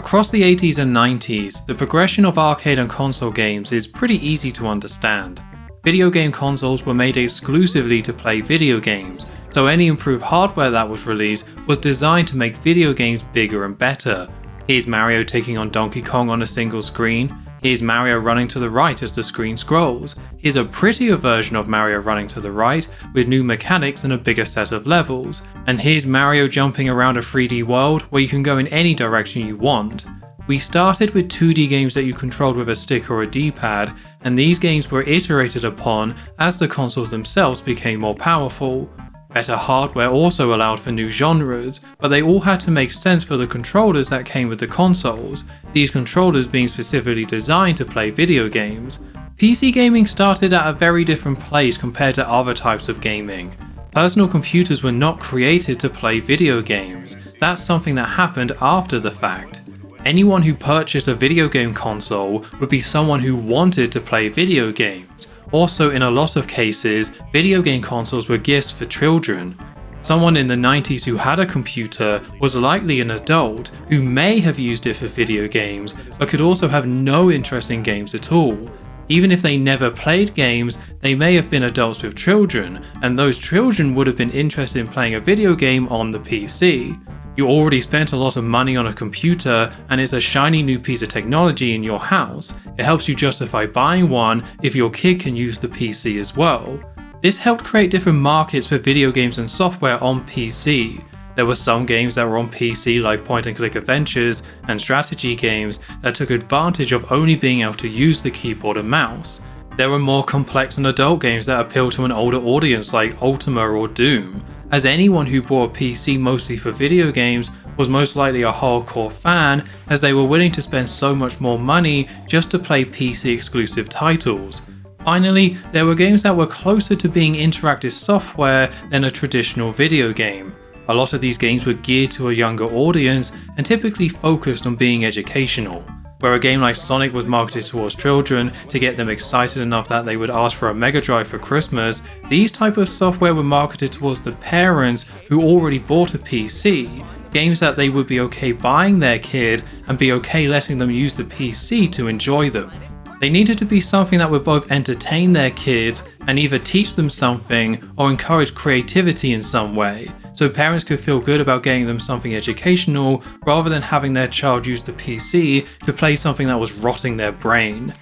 Across the 80s and 90s, the progression of arcade and console games is pretty easy to understand. Video game consoles were made exclusively to play video games, so any improved hardware that was released was designed to make video games bigger and better. Here's Mario taking on Donkey Kong on a single screen. Here's Mario running to the right as the screen scrolls. Here's a prettier version of Mario running to the right with new mechanics and a bigger set of levels. And here's Mario jumping around a 3D world where you can go in any direction you want. We started with 2D games that you controlled with a stick or a D-pad, and these games were iterated upon as the consoles themselves became more powerful. Better hardware also allowed for new genres, but they all had to make sense for the controllers that came with the consoles, these controllers being specifically designed to play video games. PC gaming started at a very different place compared to other types of gaming. Personal computers were not created to play video games, that's something that happened after the fact. Anyone who purchased a video game console would be someone who wanted to play video games. Also, in a lot of cases, video game consoles were gifts for children. Someone in the 90s who had a computer was likely an adult who may have used it for video games, but could also have no interest in games at all. Even if they never played games, they may have been adults with children, and those children would have been interested in playing a video game on the PC. You already spent a lot of money on a computer and it's a shiny new piece of technology in your house. It helps you justify buying one if your kid can use the PC as well. This helped create different markets for video games and software on PC. There were some games that were on PC like point and click adventures and strategy games that took advantage of only being able to use the keyboard and mouse. There were more complex and adult games that appealed to an older audience like Ultima or Doom, as anyone who bought a PC mostly for video games was most likely a hardcore fan, as they were willing to spend so much more money just to play PC exclusive titles. Finally, there were games that were closer to being interactive software than a traditional video game. A lot of these games were geared to a younger audience and typically focused on being educational. Where a game like Sonic was marketed towards children to get them excited enough that they would ask for a Mega Drive for Christmas, these type of software were marketed towards the parents who already bought a PC, games that they would be okay buying their kid and be okay letting them use the PC to enjoy them. They needed to be something that would both entertain their kids and either teach them something or encourage creativity in some way, so parents could feel good about getting them something educational rather than having their child use the PC to play something that was rotting their brain.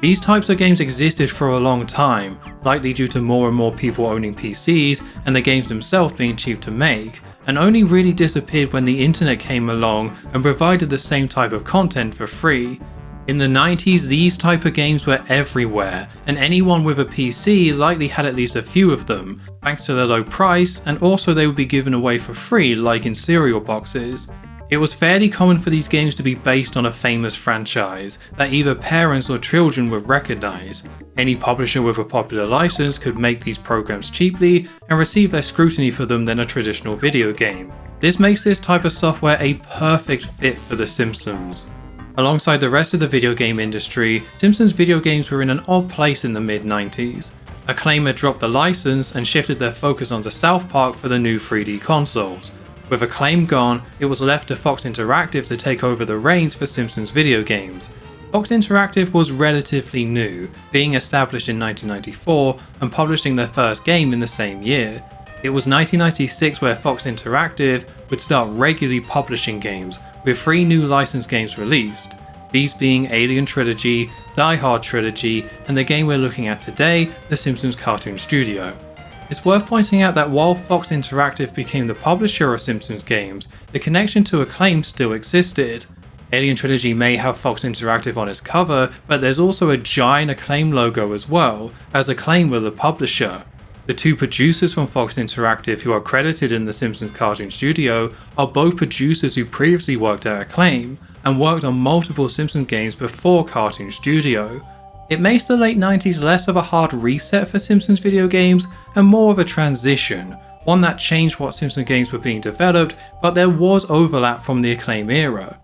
These types of games existed for a long time, likely due to more and more people owning PCs and the games themselves being cheap to make, and only really disappeared when the internet came along and provided the same type of content for free. In the 90s, these type of games were everywhere, and anyone with a PC likely had at least a few of them, thanks to their low price, and also they would be given away for free like in cereal boxes. It was fairly common for these games to be based on a famous franchise that either parents or children would recognize. Any publisher with a popular license could make these programs cheaply and receive less scrutiny for them than a traditional video game. This makes this type of software a perfect fit for The Simpsons. Alongside the rest of the video game industry, Simpsons video games were in an odd place in the mid-90s. Acclaim had dropped the license and shifted their focus onto South Park for the new 3D consoles. With Acclaim gone, it was left to Fox Interactive to take over the reins for Simpsons video games. Fox Interactive was relatively new, being established in 1994 and publishing their first game in the same year. It was 1996 where Fox Interactive would start regularly publishing games, with 3 new licensed games released, these being Alien Trilogy, Die Hard Trilogy, and the game we're looking at today, The Simpsons Cartoon Studio. It's worth pointing out that while Fox Interactive became the publisher of Simpsons games, the connection to Acclaim still existed. Alien Trilogy may have Fox Interactive on its cover, but there's also a giant Acclaim logo as well, as Acclaim were the publisher. The 2 producers from Fox Interactive who are credited in The Simpsons Cartoon Studio are both producers who previously worked at Acclaim and worked on multiple Simpsons games before Cartoon Studio. It makes the late 90s less of a hard reset for Simpsons video games and more of a transition, one that changed what Simpsons games were being developed, but there was overlap from the Acclaim era.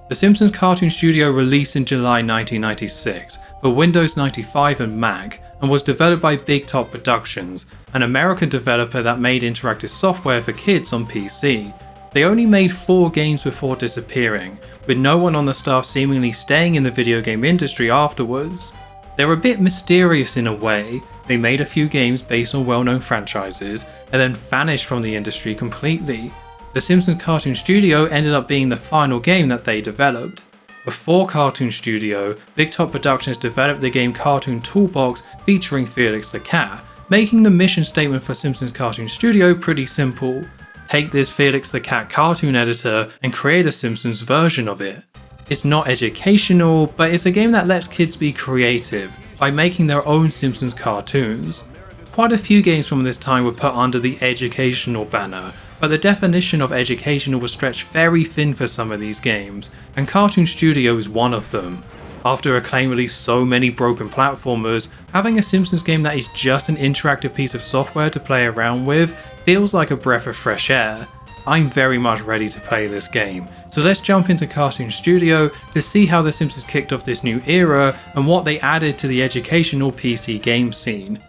The Simpsons Cartoon Studio released in July 1996 for Windows 95 and Mac, and was developed by Big Top Productions, an American developer that made interactive software for kids on PC. They only made 4 games before disappearing, with no one on the staff seemingly staying in the video game industry afterwards. They're a bit mysterious in a way. They made a few games based on well-known franchises, and then vanished from the industry completely. The Simpsons Cartoon Studio ended up being the final game that they developed. Before Cartoon Studio, Big Top Productions developed the game Cartoon Toolbox featuring Felix the Cat, making the mission statement for Simpsons Cartoon Studio pretty simple. Take this Felix the Cat cartoon editor and create a Simpsons version of it. It's not educational, but it's a game that lets kids be creative by making their own Simpsons cartoons. Quite a few games from this time were put under the educational banner, but the definition of educational was stretched very thin for some of these games, and Cartoon Studio is one of them. After Acclaim released so many broken platformers, having a Simpsons game that is just an interactive piece of software to play around with feels like a breath of fresh air. I'm very much ready to play this game, so let's jump into Cartoon Studio to see how The Simpsons kicked off this new era and what they added to the educational PC game scene.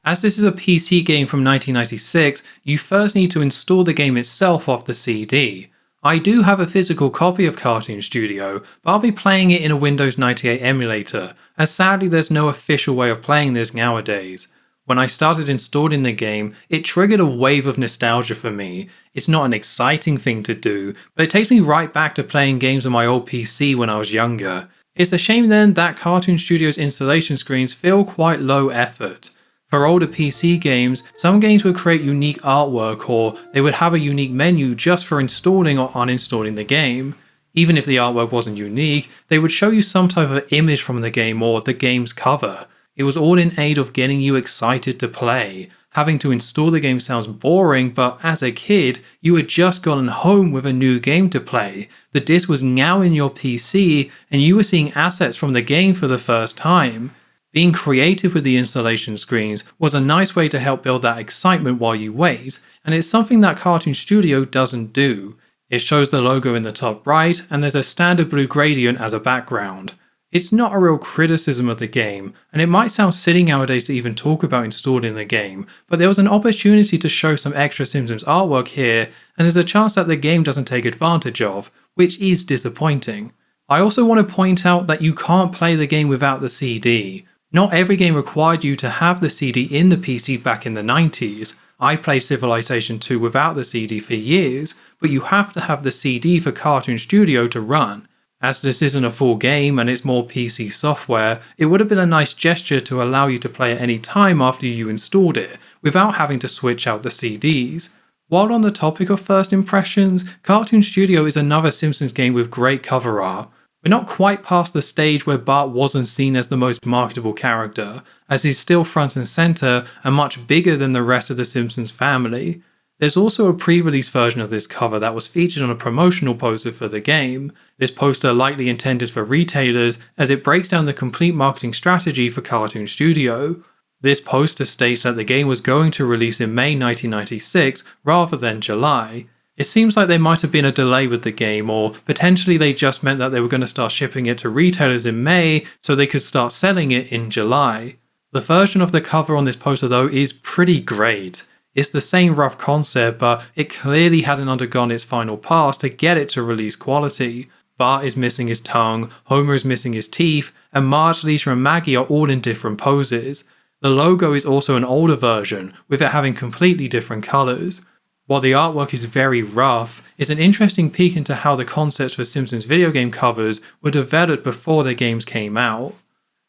As this is a PC game from 1996, you first need to install the game itself off the CD. I do have a physical copy of Cartoon Studio, but I'll be playing it in a Windows 98 emulator, as sadly there's no official way of playing this nowadays. When I started installing the game, it triggered a wave of nostalgia for me. It's not an exciting thing to do, but it takes me right back to playing games on my old PC when I was younger. It's a shame then that Cartoon Studio's installation screens feel quite low effort. For older PC games, some games would create unique artwork, or they would have a unique menu just for installing or uninstalling the game. Even if the artwork wasn't unique, they would show you some type of image from the game or the game's cover. It was all in aid of getting you excited to play. Having to install the game sounds boring, but as a kid, you had just gotten home with a new game to play. The disc was now in your PC, and you were seeing assets from the game for the first time. Being creative with the installation screens was a nice way to help build that excitement while you wait, and it's something that Cartoon Studio doesn't do. It shows the logo in the top right, and there's a standard blue gradient as a background. It's not a real criticism of the game, and it might sound silly nowadays to even talk about installing the game, but there was an opportunity to show some extra Simpsons artwork here, and there's a chance that the game doesn't take advantage of, which is disappointing. I also want to point out that you can't play the game without the CD. Not every game required you to have the CD in the PC back in the 90s. I played Civilization 2 without the CD for years, but you have to have the CD for Cartoon Studio to run. As this isn't a full game and it's more PC software, it would have been a nice gesture to allow you to play at any time after you installed it, without having to switch out the CDs. While on the topic of first impressions, Cartoon Studio is another Simpsons game with great cover art. We're not quite past the stage where Bart wasn't seen as the most marketable character, as he's still front and center and much bigger than the rest of the Simpsons family. There's also a pre-release version of this cover that was featured on a promotional poster for the game. This poster likely intended for retailers, as it breaks down the complete marketing strategy for Cartoon Studio. This poster states that the game was going to release in May 1996 rather than July. It seems like there might have been a delay with the game, or potentially they just meant that they were going to start shipping it to retailers in May so they could start selling it in July. The version of the cover on this poster though is pretty great. It's the same rough concept, but it clearly hadn't undergone its final pass to get it to release quality. Bart is missing his tongue, Homer is missing his teeth, and Marge, Lisa and Maggie are all in different poses. The logo is also an older version, with it having completely different colours. While the artwork is very rough, it's an interesting peek into how the concepts for Simpsons video game covers were developed before the games came out.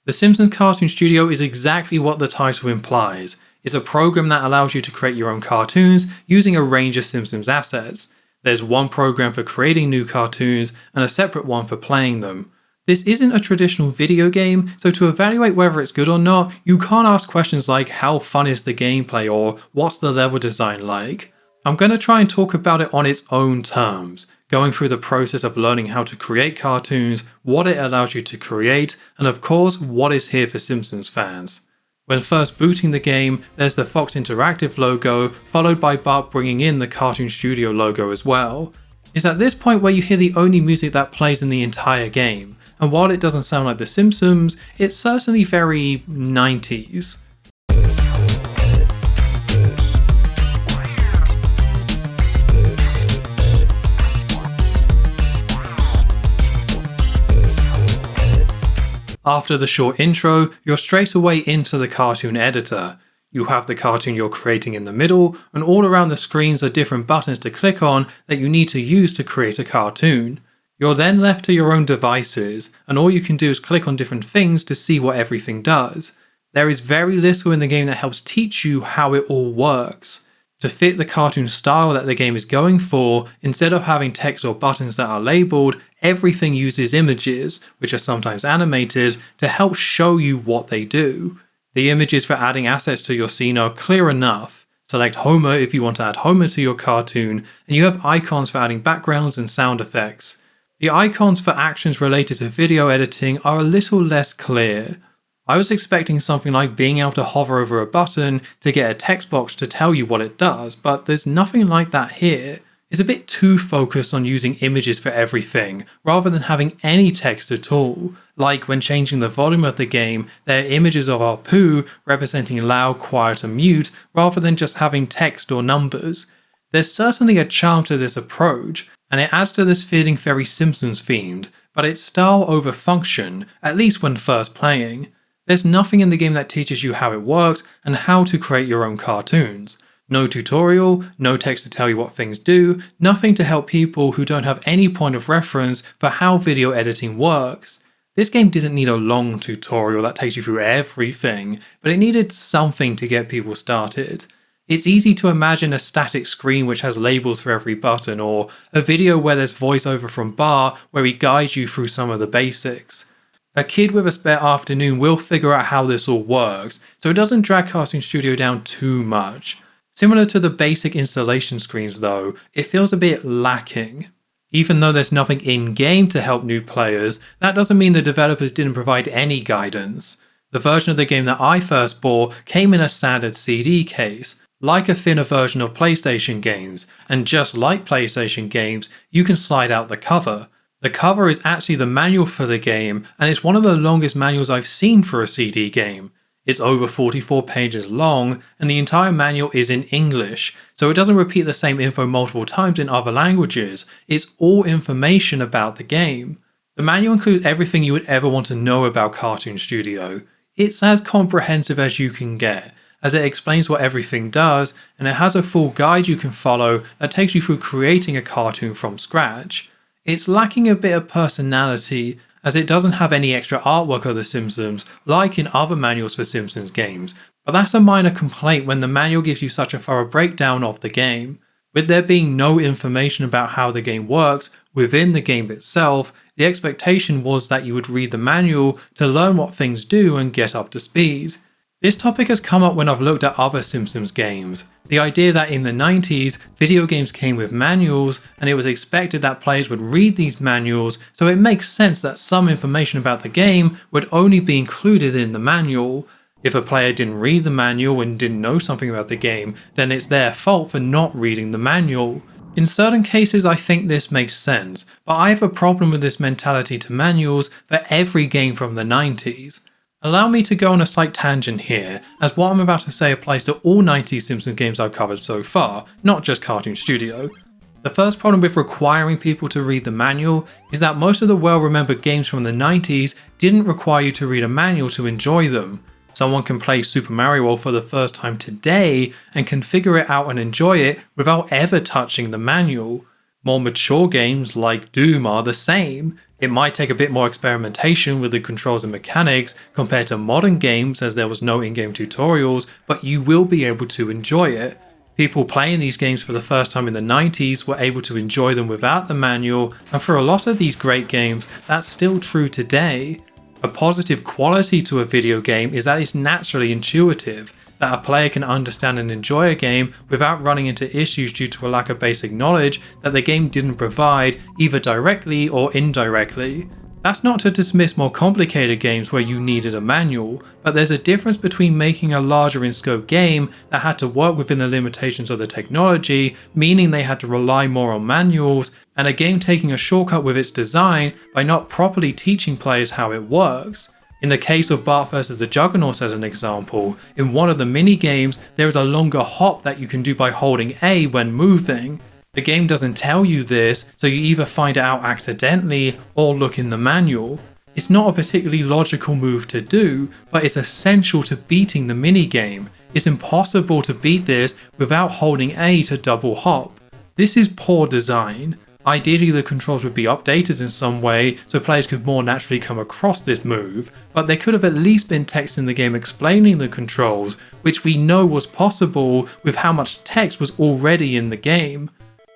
The Simpsons Cartoon Studio is exactly what the title implies. It's a program that allows you to create your own cartoons using a range of Simpsons assets. There's one program for creating new cartoons and a separate one for playing them. This isn't a traditional video game, so to evaluate whether it's good or not, you can't ask questions like how fun is the gameplay or what's the level design like. I'm going to try and talk about it on its own terms, going through the process of learning how to create cartoons, what it allows you to create, and of course what is here for Simpsons fans. When first booting the game, there's the Fox Interactive logo, followed by Bart bringing in the Cartoon Studio logo as well. It's at this point where you hear the only music that plays in the entire game, and while it doesn't sound like The Simpsons, it's certainly very 90s. After the short intro, you're straight away into the cartoon editor. You have the cartoon you're creating in the middle, and all around the screens are different buttons to click on that you need to use to create a cartoon. You're then left to your own devices, and all you can do is click on different things to see what everything does. There is very little in the game that helps teach you how it all works. To fit the cartoon style that the game is going for, instead of having text or buttons that are labelled, everything uses images, which are sometimes animated, to help show you what they do. The images for adding assets to your scene are clear enough. Select Homer if you want to add Homer to your cartoon, and you have icons for adding backgrounds and sound effects. The icons for actions related to video editing are a little less clear. I was expecting something like being able to hover over a button to get a text box to tell you what it does, but there's nothing like that here. It's a bit too focused on using images for everything, rather than having any text at all. Like when changing the volume of the game, there are images of our poo representing loud, quiet and mute, rather than just having text or numbers. There's certainly a charm to this approach, and it adds to this feeling very Simpsons themed, but it's style over function, at least when first playing. There's nothing in the game that teaches you how it works and how to create your own cartoons. No tutorial, no text to tell you what things do, nothing to help people who don't have any point of reference for how video editing works. This game didn't need a long tutorial that takes you through everything, but it needed something to get people started. It's easy to imagine a static screen which has labels for every button, or a video where there's voiceover from Bar where he guides you through some of the basics. A kid with a spare afternoon will figure out how this all works, so it doesn't drag Cartoon Studio down too much. Similar to the basic installation screens though, it feels a bit lacking. Even though there's nothing in-game to help new players, that doesn't mean the developers didn't provide any guidance. The version of the game that I first bought came in a standard CD case, like a thinner version of PlayStation games, and just like PlayStation games, you can slide out the cover. The cover is actually the manual for the game, and it's one of the longest manuals I've seen for a CD game. It's over 44 pages long, and the entire manual is in English, so it doesn't repeat the same info multiple times in other languages. It's all information about the game. The manual includes everything you would ever want to know about Cartoon Studio. It's as comprehensive as you can get, as it explains what everything does, and it has a full guide you can follow that takes you through creating a cartoon from scratch. It's lacking a bit of personality, as it doesn't have any extra artwork of The Simpsons like in other manuals for Simpsons games, but that's a minor complaint when the manual gives you such a thorough breakdown of the game. With there being no information about how the game works within the game itself, the expectation was that you would read the manual to learn what things do and get up to speed. This topic has come up when I've looked at other Simpsons games. The idea that in the 90s, video games came with manuals, and it was expected that players would read these manuals, so it makes sense that some information about the game would only be included in the manual. If a player didn't read the manual and didn't know something about the game, then it's their fault for not reading the manual. In certain cases I think this makes sense, but I have a problem with this mentality to manuals for every game from the 90s. Allow me to go on a slight tangent here, as what I'm about to say applies to all 90s Simpsons games I've covered so far, not just Cartoon Studio. The first problem with requiring people to read the manual is that most of the well-remembered games from the 90s didn't require you to read a manual to enjoy them. Someone can play Super Mario World for the first time today and can figure it out and enjoy it without ever touching the manual. More mature games like Doom are the same. It might take a bit more experimentation with the controls and mechanics compared to modern games as there was no in-game tutorials, but you will be able to enjoy it. People playing these games for the first time in the 90s were able to enjoy them without the manual, and for a lot of these great games, that's still true today. A positive quality to a video game is that it's naturally intuitive, that a player can understand and enjoy a game without running into issues due to a lack of basic knowledge that the game didn't provide, either directly or indirectly. That's not to dismiss more complicated games where you needed a manual, but there's a difference between making a larger in scope game that had to work within the limitations of the technology, meaning they had to rely more on manuals, and a game taking a shortcut with its design by not properly teaching players how it works. In the case of Bart vs the Juggernauts as an example, in one of the mini games there is a longer hop that you can do by holding A when moving. The game doesn't tell you this, so you either find it out accidentally or look in the manual. It's not a particularly logical move to do, but it's essential to beating the minigame. It's impossible to beat this without holding A to double hop. This is poor design. Ideally, the controls would be updated in some way so players could more naturally come across this move, but there could have at least been text in the game explaining the controls, which we know was possible with how much text was already in the game.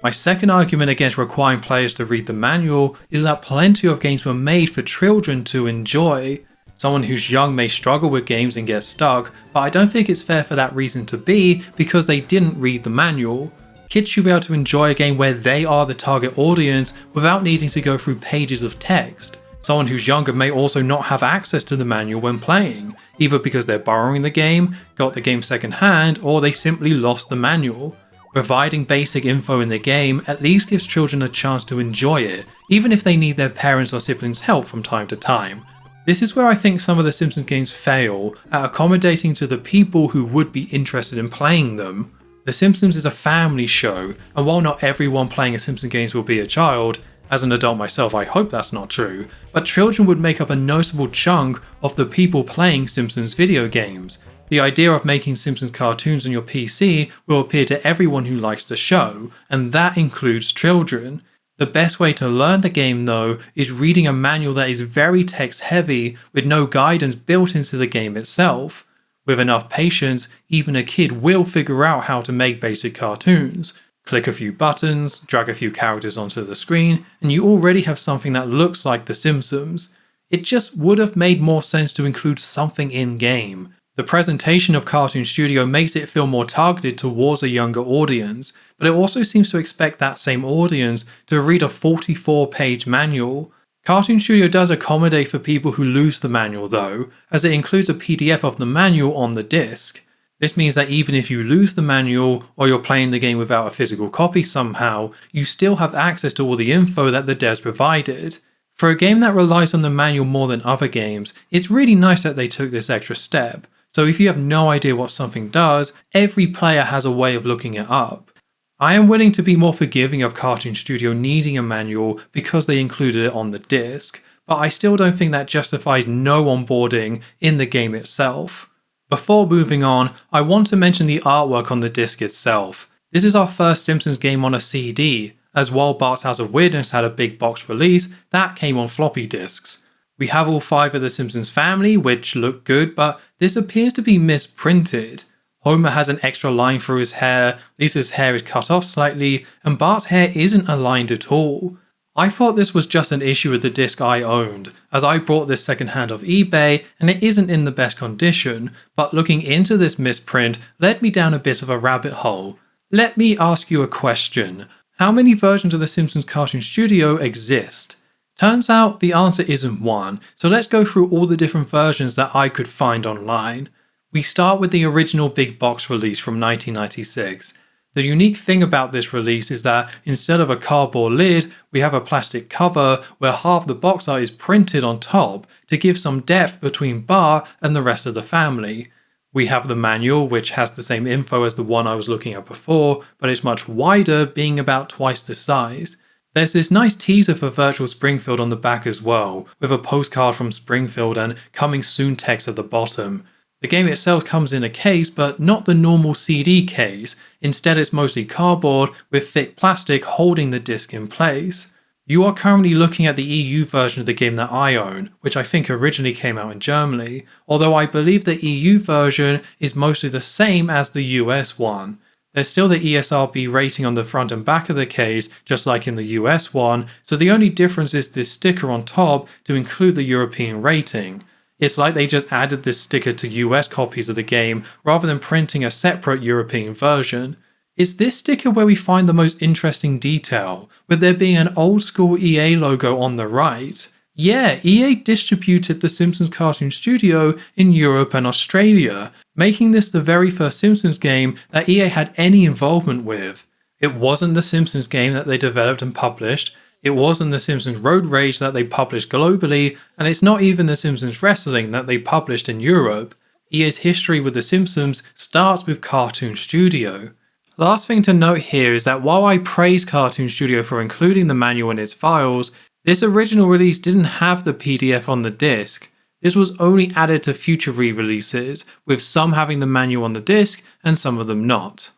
My second argument against requiring players to read the manual is that plenty of games were made for children to enjoy. Someone who's young may struggle with games and get stuck, but I don't think it's fair for that reason to be because they didn't read the manual. Kids should be able to enjoy a game where they are the target audience without needing to go through pages of text. Someone who's younger may also not have access to the manual when playing, either because they're borrowing the game, got the game secondhand, or they simply lost the manual. Providing basic info in the game at least gives children a chance to enjoy it, even if they need their parents or siblings' help from time to time. This is where I think some of the Simpsons games fail at accommodating to the people who would be interested in playing them. The Simpsons is a family show, and while not everyone playing a Simpsons games will be a child, as an adult myself I hope that's not true, but children would make up a noticeable chunk of the people playing Simpsons video games. The idea of making Simpsons cartoons on your PC will appeal to everyone who likes the show, and that includes children. The best way to learn the game though is reading a manual that is very text heavy with no guidance built into the game itself. With enough patience, even a kid will figure out how to make basic cartoons. Click a few buttons, drag a few characters onto the screen, and you already have something that looks like The Simpsons. It just would have made more sense to include something in-game. The presentation of Cartoon Studio makes it feel more targeted towards a younger audience, but it also seems to expect that same audience to read a 44-page manual. Cartoon Studio does accommodate for people who lose the manual though, as it includes a PDF of the manual on the disc. This means that even if you lose the manual, or you're playing the game without a physical copy somehow, you still have access to all the info that the devs provided. For a game that relies on the manual more than other games, it's really nice that they took this extra step. So if you have no idea what something does, every player has a way of looking it up. I am willing to be more forgiving of Cartoon Studio needing a manual because they included it on the disc, but I still don't think that justifies no onboarding in the game itself. Before moving on, I want to mention the artwork on the disc itself. This is our first Simpsons game on a CD, as while Bart's House of Weirdness had a big box release, that came on floppy disks. We have all 5 of the Simpsons family, which look good, but this appears to be misprinted. Homer has an extra line through his hair, Lisa's hair is cut off slightly, and Bart's hair isn't aligned at all. I thought this was just an issue with the disc I owned, as I bought this secondhand off eBay and it isn't in the best condition, but looking into this misprint led me down a bit of a rabbit hole. Let me ask you a question. How many versions of The Simpsons Cartoon Studio exist? Turns out the answer isn't one, so let's go through all the different versions that I could find online. We start with the original big box release from 1996. The unique thing about this release is that instead of a cardboard lid, we have a plastic cover where half the box art is printed on top to give some depth between Bart and the rest of the family. We have the manual, which has the same info as the one I was looking at before, but it's much wider, being about twice the size. There's this nice teaser for Virtual Springfield on the back as well, with a postcard from Springfield and coming soon text at the bottom. The game itself comes in a case, but not the normal CD case. Instead, it's mostly cardboard with thick plastic holding the disc in place. You are currently looking at the EU version of the game that I own, which I think originally came out in Germany, although I believe the EU version is mostly the same as the US one. There's still the ESRB rating on the front and back of the case, just like in the US one, so the only difference is this sticker on top to include the European rating. It's like they just added this sticker to US copies of the game rather than printing a separate European version. Is this sticker where we find the most interesting detail, with there being an old school EA logo on the right? Yeah, EA distributed the Simpsons Cartoon Studio in Europe and Australia, making this the very first Simpsons game that EA had any involvement with. It wasn't the Simpsons game that they developed and published, it wasn't the Simpsons Road Rage that they published globally, and it's not even the Simpsons Wrestling that they published in Europe. EA's history with the Simpsons starts with Cartoon Studio. Last thing to note here is that while I praise Cartoon Studio for including the manual in its files, This original release didn't have the PDF on the disc. This was only added to future re-releases, with some having the manual on the disc and some of them not.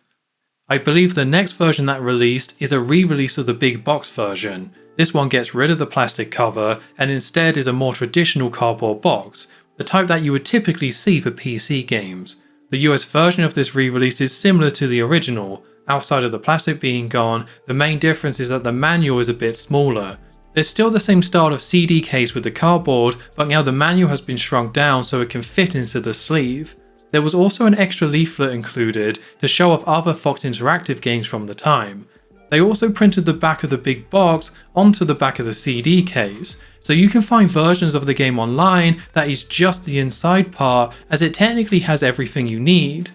I believe the next version that released is a re-release of the big box version. This one gets rid of the plastic cover and instead is a more traditional cardboard box, the type that you would typically see for PC games. The US version of this re-release is similar to the original. Outside of the plastic being gone, the main difference is that the manual is a bit smaller. There's still the same style of CD case with the cardboard, but now the manual has been shrunk down so it can fit into the sleeve. There was also an extra leaflet included to show off other Fox Interactive games from the time. They also printed the back of the big box onto the back of the CD case, so you can find versions of the game online that is just the inside part, as it technically has everything you need.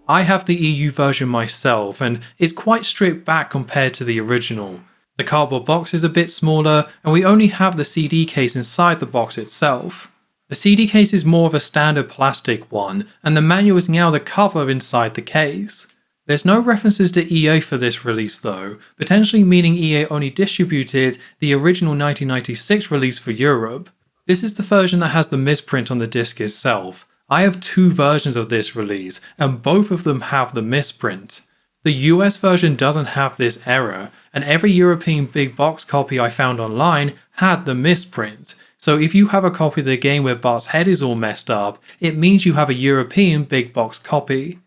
I have the EU version myself, and it's quite stripped back compared to the original. The cardboard box is a bit smaller, and we only have the CD case inside the box itself. The CD case is more of a standard plastic one, and the manual is now the cover inside the case. There's no references to EA for this release though, potentially meaning EA only distributed the original 1996 release for Europe. This is the version that has the misprint on the disc itself. I have two versions of this release, and both of them have the misprint. The US version doesn't have this error, and every European big box copy I found online had the misprint. So if you have a copy of the game where Bart's head is all messed up, it means you have a European big box copy.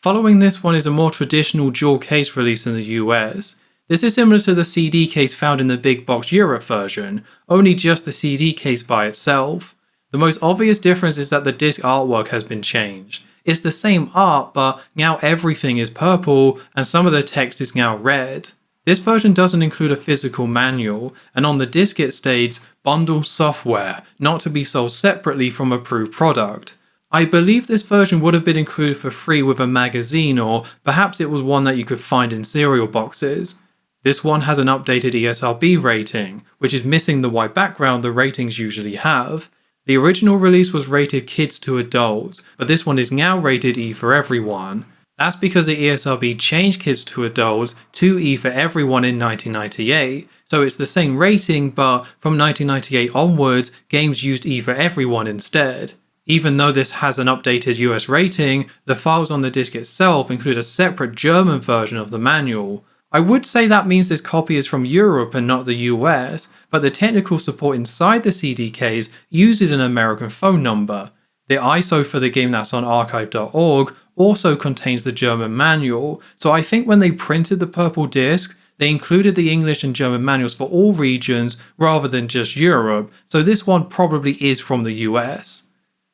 Following this one is a more traditional dual case release in the US. This is similar to the CD case found in the big box Europe version, only just the CD case by itself. The most obvious difference is that the disc artwork has been changed. It's the same art, but now everything is purple and some of the text is now red. This version doesn't include a physical manual, and on the disc it states bundle software, not to be sold separately from approved product. I believe this version would have been included for free with a magazine, or perhaps it was one that you could find in cereal boxes. This one has an updated ESRB rating, which is missing the white background the ratings usually have. The original release was rated kids to adults, but this one is now rated E for everyone. That's because the ESRB changed kids to adults to E for everyone in 1998, so it's the same rating, but from 1998 onwards, games used E for everyone instead. Even though this has an updated US rating, the files on the disc itself include a separate German version of the manual. I would say that means this copy is from Europe and not the US, but the technical support inside the CD case uses an American phone number. The ISO for the game that's on archive.org also contains the German manual, so I think when they printed the purple disc, they included the English and German manuals for all regions rather than just Europe, so this one probably is from the US.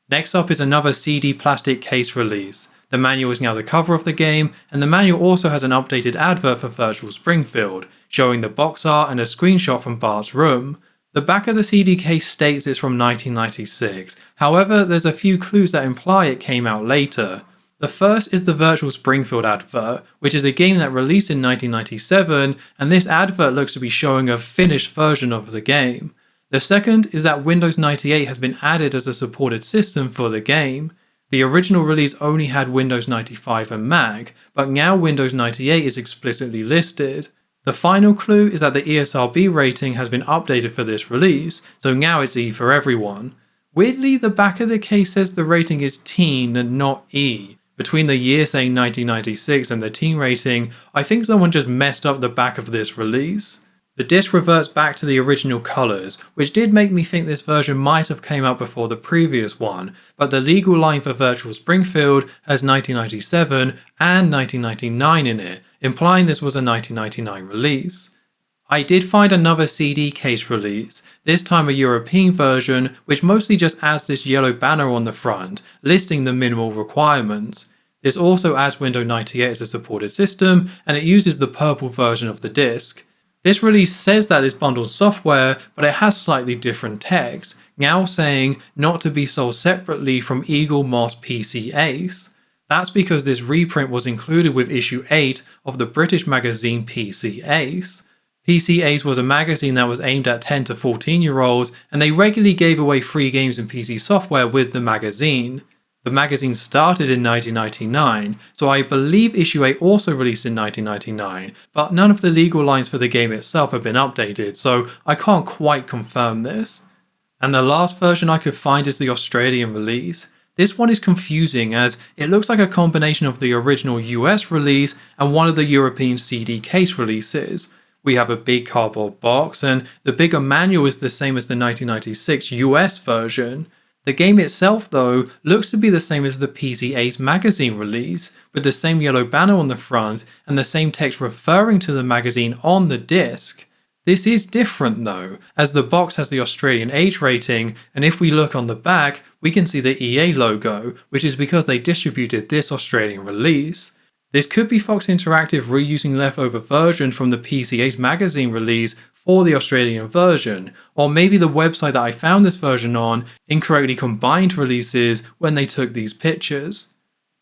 Next up is another CD plastic case release. The manual is now the cover of the game, and the manual also has an updated advert for Virtual Springfield, showing the box art and a screenshot from Bart's room. The back of the CD case states it's from 1996, however there's a few clues that imply it came out later. The first is the Virtual Springfield advert, which is a game that released in 1997, and this advert looks to be showing a finished version of the game. The second is that Windows 98 has been added as a supported system for the game. The original release only had Windows 95 and Mac, but now Windows 98 is explicitly listed. The final clue is that the ESRB rating has been updated for this release, so now it's E for everyone. Weirdly, the back of the case says the rating is teen and not E. Between the year saying 1996 and the teen rating, I think someone just messed up the back of this release. The disc reverts back to the original colours, which did make me think this version might have came out before the previous one, but the legal line for Virtual Springfield has 1997 and 1999 in it, implying this was a 1999 release. I did find another CD case release, this time a European version, which mostly just adds this yellow banner on the front, listing the minimal requirements. This also adds Windows 98 as a supported system, and it uses the purple version of the disc. This release says that it's bundled software, but it has slightly different text, now saying not to be sold separately from Eagle Moss PC Ace. That's because this reprint was included with issue 8 of the British magazine PC Ace. PC Ace was a magazine that was aimed at 10 to 14 year olds, and they regularly gave away free games and PC software with the magazine. The magazine started in 1999, so I believe issue 8 also released in 1999, but none of the legal lines for the game itself have been updated, so I can't quite confirm this. And the last version I could find is the Australian release. This one is confusing as it looks like a combination of the original US release and one of the European CD case releases. We have a big cardboard box, and the bigger manual is the same as the 1996 US version. The game itself, though, looks to be the same as the PC Ace magazine release, with the same yellow banner on the front and the same text referring to the magazine on the disc. This is different though, as the box has the Australian age rating, and if we look on the back, we can see the EA logo, which is because they distributed this Australian release. This could be Fox Interactive reusing leftover versions from the PC Ace magazine release for the Australian version, or maybe the website that I found this version on incorrectly combined releases when they took these pictures.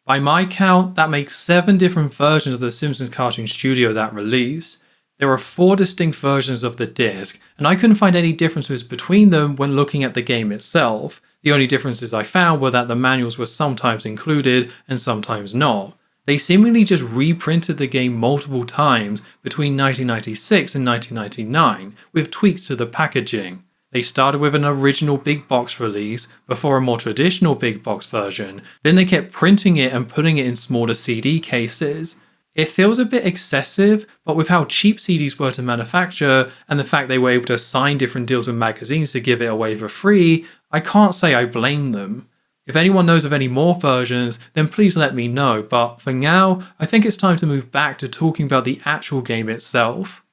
By my count, that makes 7 different versions of the Simpsons cartoon studio that released. There are 4 distinct versions of the disc, and I couldn't find any differences between them when looking at the game itself. The only differences I found were that the manuals were sometimes included and sometimes not. They seemingly just reprinted the game multiple times between 1996 and 1999 with tweaks to the packaging. They started with an original big box release before a more traditional big box version, then they kept printing it and putting it in smaller CD cases. It feels a bit excessive, but with how cheap CDs were to manufacture and the fact they were able to sign different deals with magazines to give it away for free, I can't say I blame them. If anyone knows of any more versions, then please let me know, but for now, I think it's time to move back to talking about the actual game itself.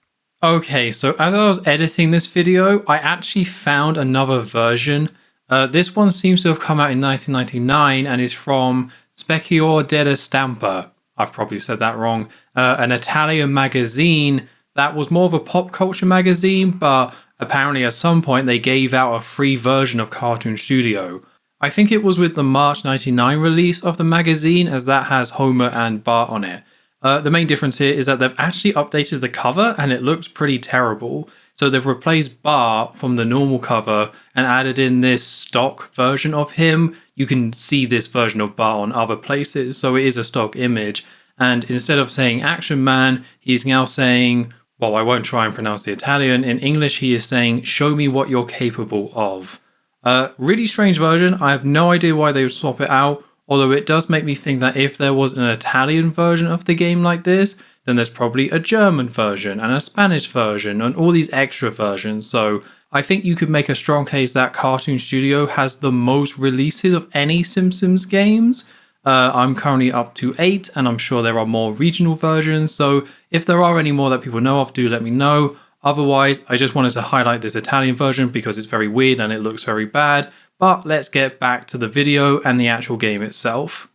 Okay, so as I was editing this video, I actually found another version. This one seems to have come out in 1999 and is from Specchior della Stampa. I've probably said that wrong. An Italian magazine that was more of a pop culture magazine, but apparently at some point they gave out a free version of Cartoon Studio. I think it was with the March 99 release of the magazine, as that has Homer and Bart on it. The main difference here is that they've actually updated the cover and it looks pretty terrible. So they've replaced Bart from the normal cover and added in this stock version of him. You can see this version of Bart on other places, so it is a stock image. And instead of saying Action Man, he's now saying, well, I won't try and pronounce the Italian. In English, he is saying, show me what you're capable of. Really strange version. I have no idea why they would swap it out, although it does make me think that if there was an Italian version of the game like this, then there's probably a German version and a Spanish version and all these extra versions. So I think you could make a strong case that Cartoon Studio has the most releases of any Simpsons games. I'm currently up to 8 and I'm sure there are more regional versions. So if there are any more that people know of, do let me know. Otherwise, I just wanted to highlight this Italian version because it's very weird and it looks very bad, but let's get back to the video and the actual game itself.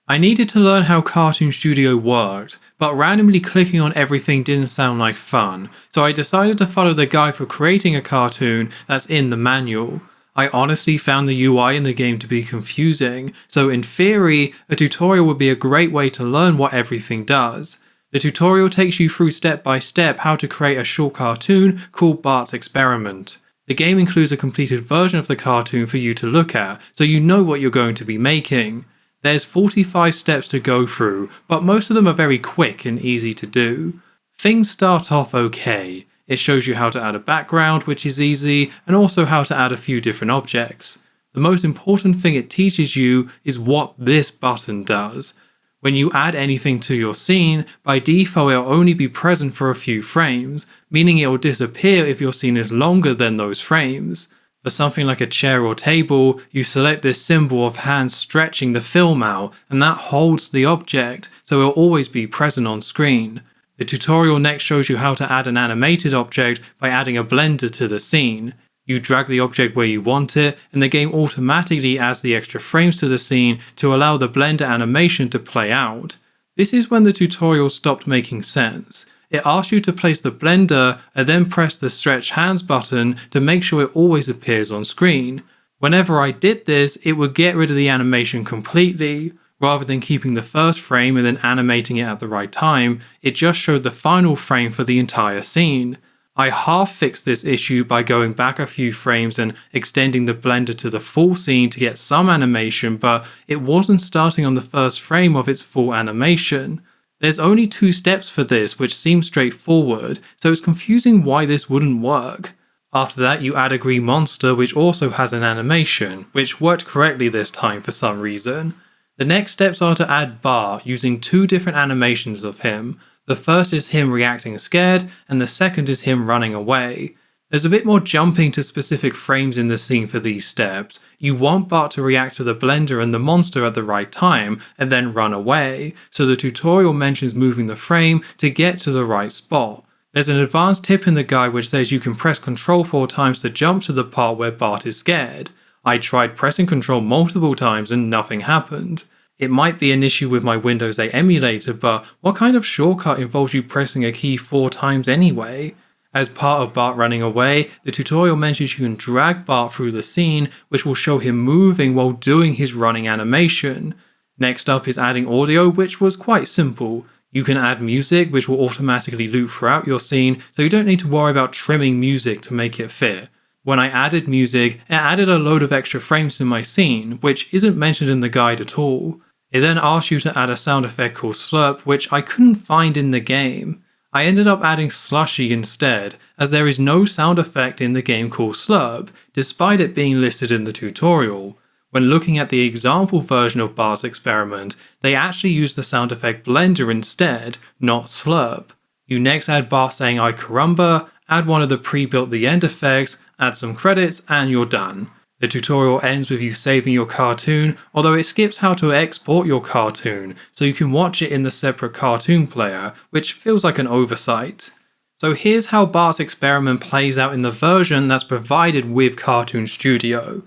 I needed to learn how Cartoon Studio worked, but randomly clicking on everything didn't sound like fun, so I decided to follow the guide for creating a cartoon that's in the manual. I honestly found the UI in the game to be confusing, so in theory, a tutorial would be a great way to learn what everything does. The tutorial takes you through step by step how to create a short cartoon called Bart's Experiment. The game includes a completed version of the cartoon for you to look at, so you know what you're going to be making. There's 45 steps to go through, but most of them are very quick and easy to do. Things start off okay. It shows you how to add a background, which is easy, and also how to add a few different objects. The most important thing it teaches you is what this button does. When you add anything to your scene, by default it'll only be present for a few frames, meaning it will disappear if your scene is longer than those frames. For something like a chair or table, you select this symbol of hands stretching the film out, and that holds the object, so it will always be present on screen. The tutorial next shows you how to add an animated object by adding a blender to the scene. You drag the object where you want it, and the game automatically adds the extra frames to the scene to allow the blender animation to play out. This is when the tutorial stopped making sense. It asks you to place the blender and then press the stretch hands button to make sure it always appears on screen. Whenever I did this, it would get rid of the animation completely. Rather than keeping the first frame and then animating it at the right time, it just showed the final frame for the entire scene. I half fixed this issue by going back a few frames and extending the blender to the full scene to get some animation, but it wasn't starting on the first frame of its full animation. There's only 2 steps for this, which seems straightforward, so it's confusing why this wouldn't work. After that, you add a green monster which also has an animation, which worked correctly this time for some reason. The next steps are to add Bart using 2 different animations of him. The first is him reacting scared, and the second is him running away. There's a bit more jumping to specific frames in the scene for these steps. You want Bart to react to the blender and the monster at the right time, and then run away, so the tutorial mentions moving the frame to get to the right spot. There's an advanced tip in the guide which says you can press Ctrl 4 times to jump to the part where Bart is scared. I tried pressing Ctrl multiple times and nothing happened. It might be an issue with my Windows 8 emulator, but what kind of shortcut involves you pressing a key 4 times anyway? As part of Bart running away, the tutorial mentions you can drag Bart through the scene, which will show him moving while doing his running animation. Next up is adding audio, which was quite simple. You can add music, which will automatically loop throughout your scene, so you don't need to worry about trimming music to make it fit. When I added music, it added a load of extra frames to my scene, which isn't mentioned in the guide at all. It then asks you to add a sound effect called slurp, which I couldn't find in the game. I ended up adding slushy instead, as there is no sound effect in the game called slurp, despite it being listed in the tutorial. When looking at the example version of Bart's experiment, they actually use the sound effect blender instead, not slurp. You next add Bart saying "I caramba," add one of the pre-built The End effects, add some credits, and you're done. The tutorial ends with you saving your cartoon, although it skips how to export your cartoon, so you can watch it in the separate cartoon player, which feels like an oversight. So here's how Bart's experiment plays out in the version that's provided with Cartoon Studio.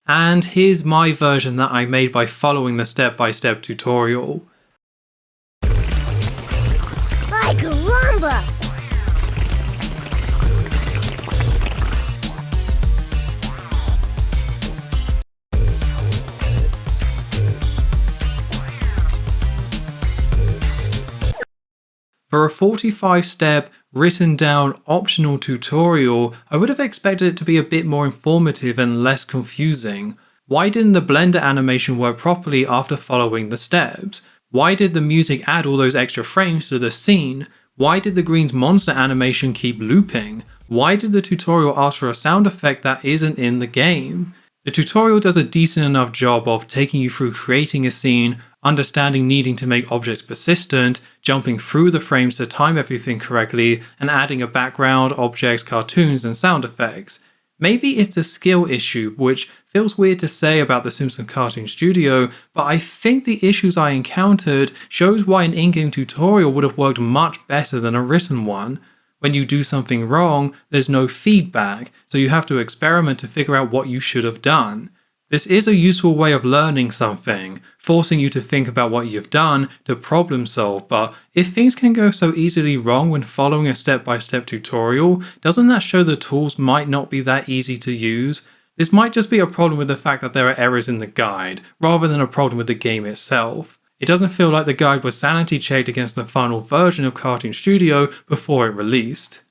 And here's my version that I made by following the step-by-step tutorial. Ay, caramba! For a 45-step, written down, optional tutorial, I would have expected it to be a bit more informative and less confusing. Why didn't the blender animation work properly after following the steps? Why did the music add all those extra frames to the scene? Why did the green's monster animation keep looping? Why did the tutorial ask for a sound effect that isn't in the game? The tutorial does a decent enough job of taking you through creating a scene, understanding needing to make objects persistent, jumping through the frames to time everything correctly, and adding a background, objects, cartoons, and sound effects. Maybe it's a skill issue, which feels weird to say about the Simpsons Cartoon Studio, but I think the issues I encountered shows why an in-game tutorial would have worked much better than a written one. When you do something wrong, there's no feedback, so you have to experiment to figure out what you should have done. This is a useful way of learning something, forcing you to think about what you've done to problem solve, but if things can go so easily wrong when following a step-by-step tutorial, doesn't that show the tools might not be that easy to use? This might just be a problem with the fact that there are errors in the guide, rather than a problem with the game itself. It doesn't feel like the guide was sanity checked against the final version of Cartoon Studio before it released.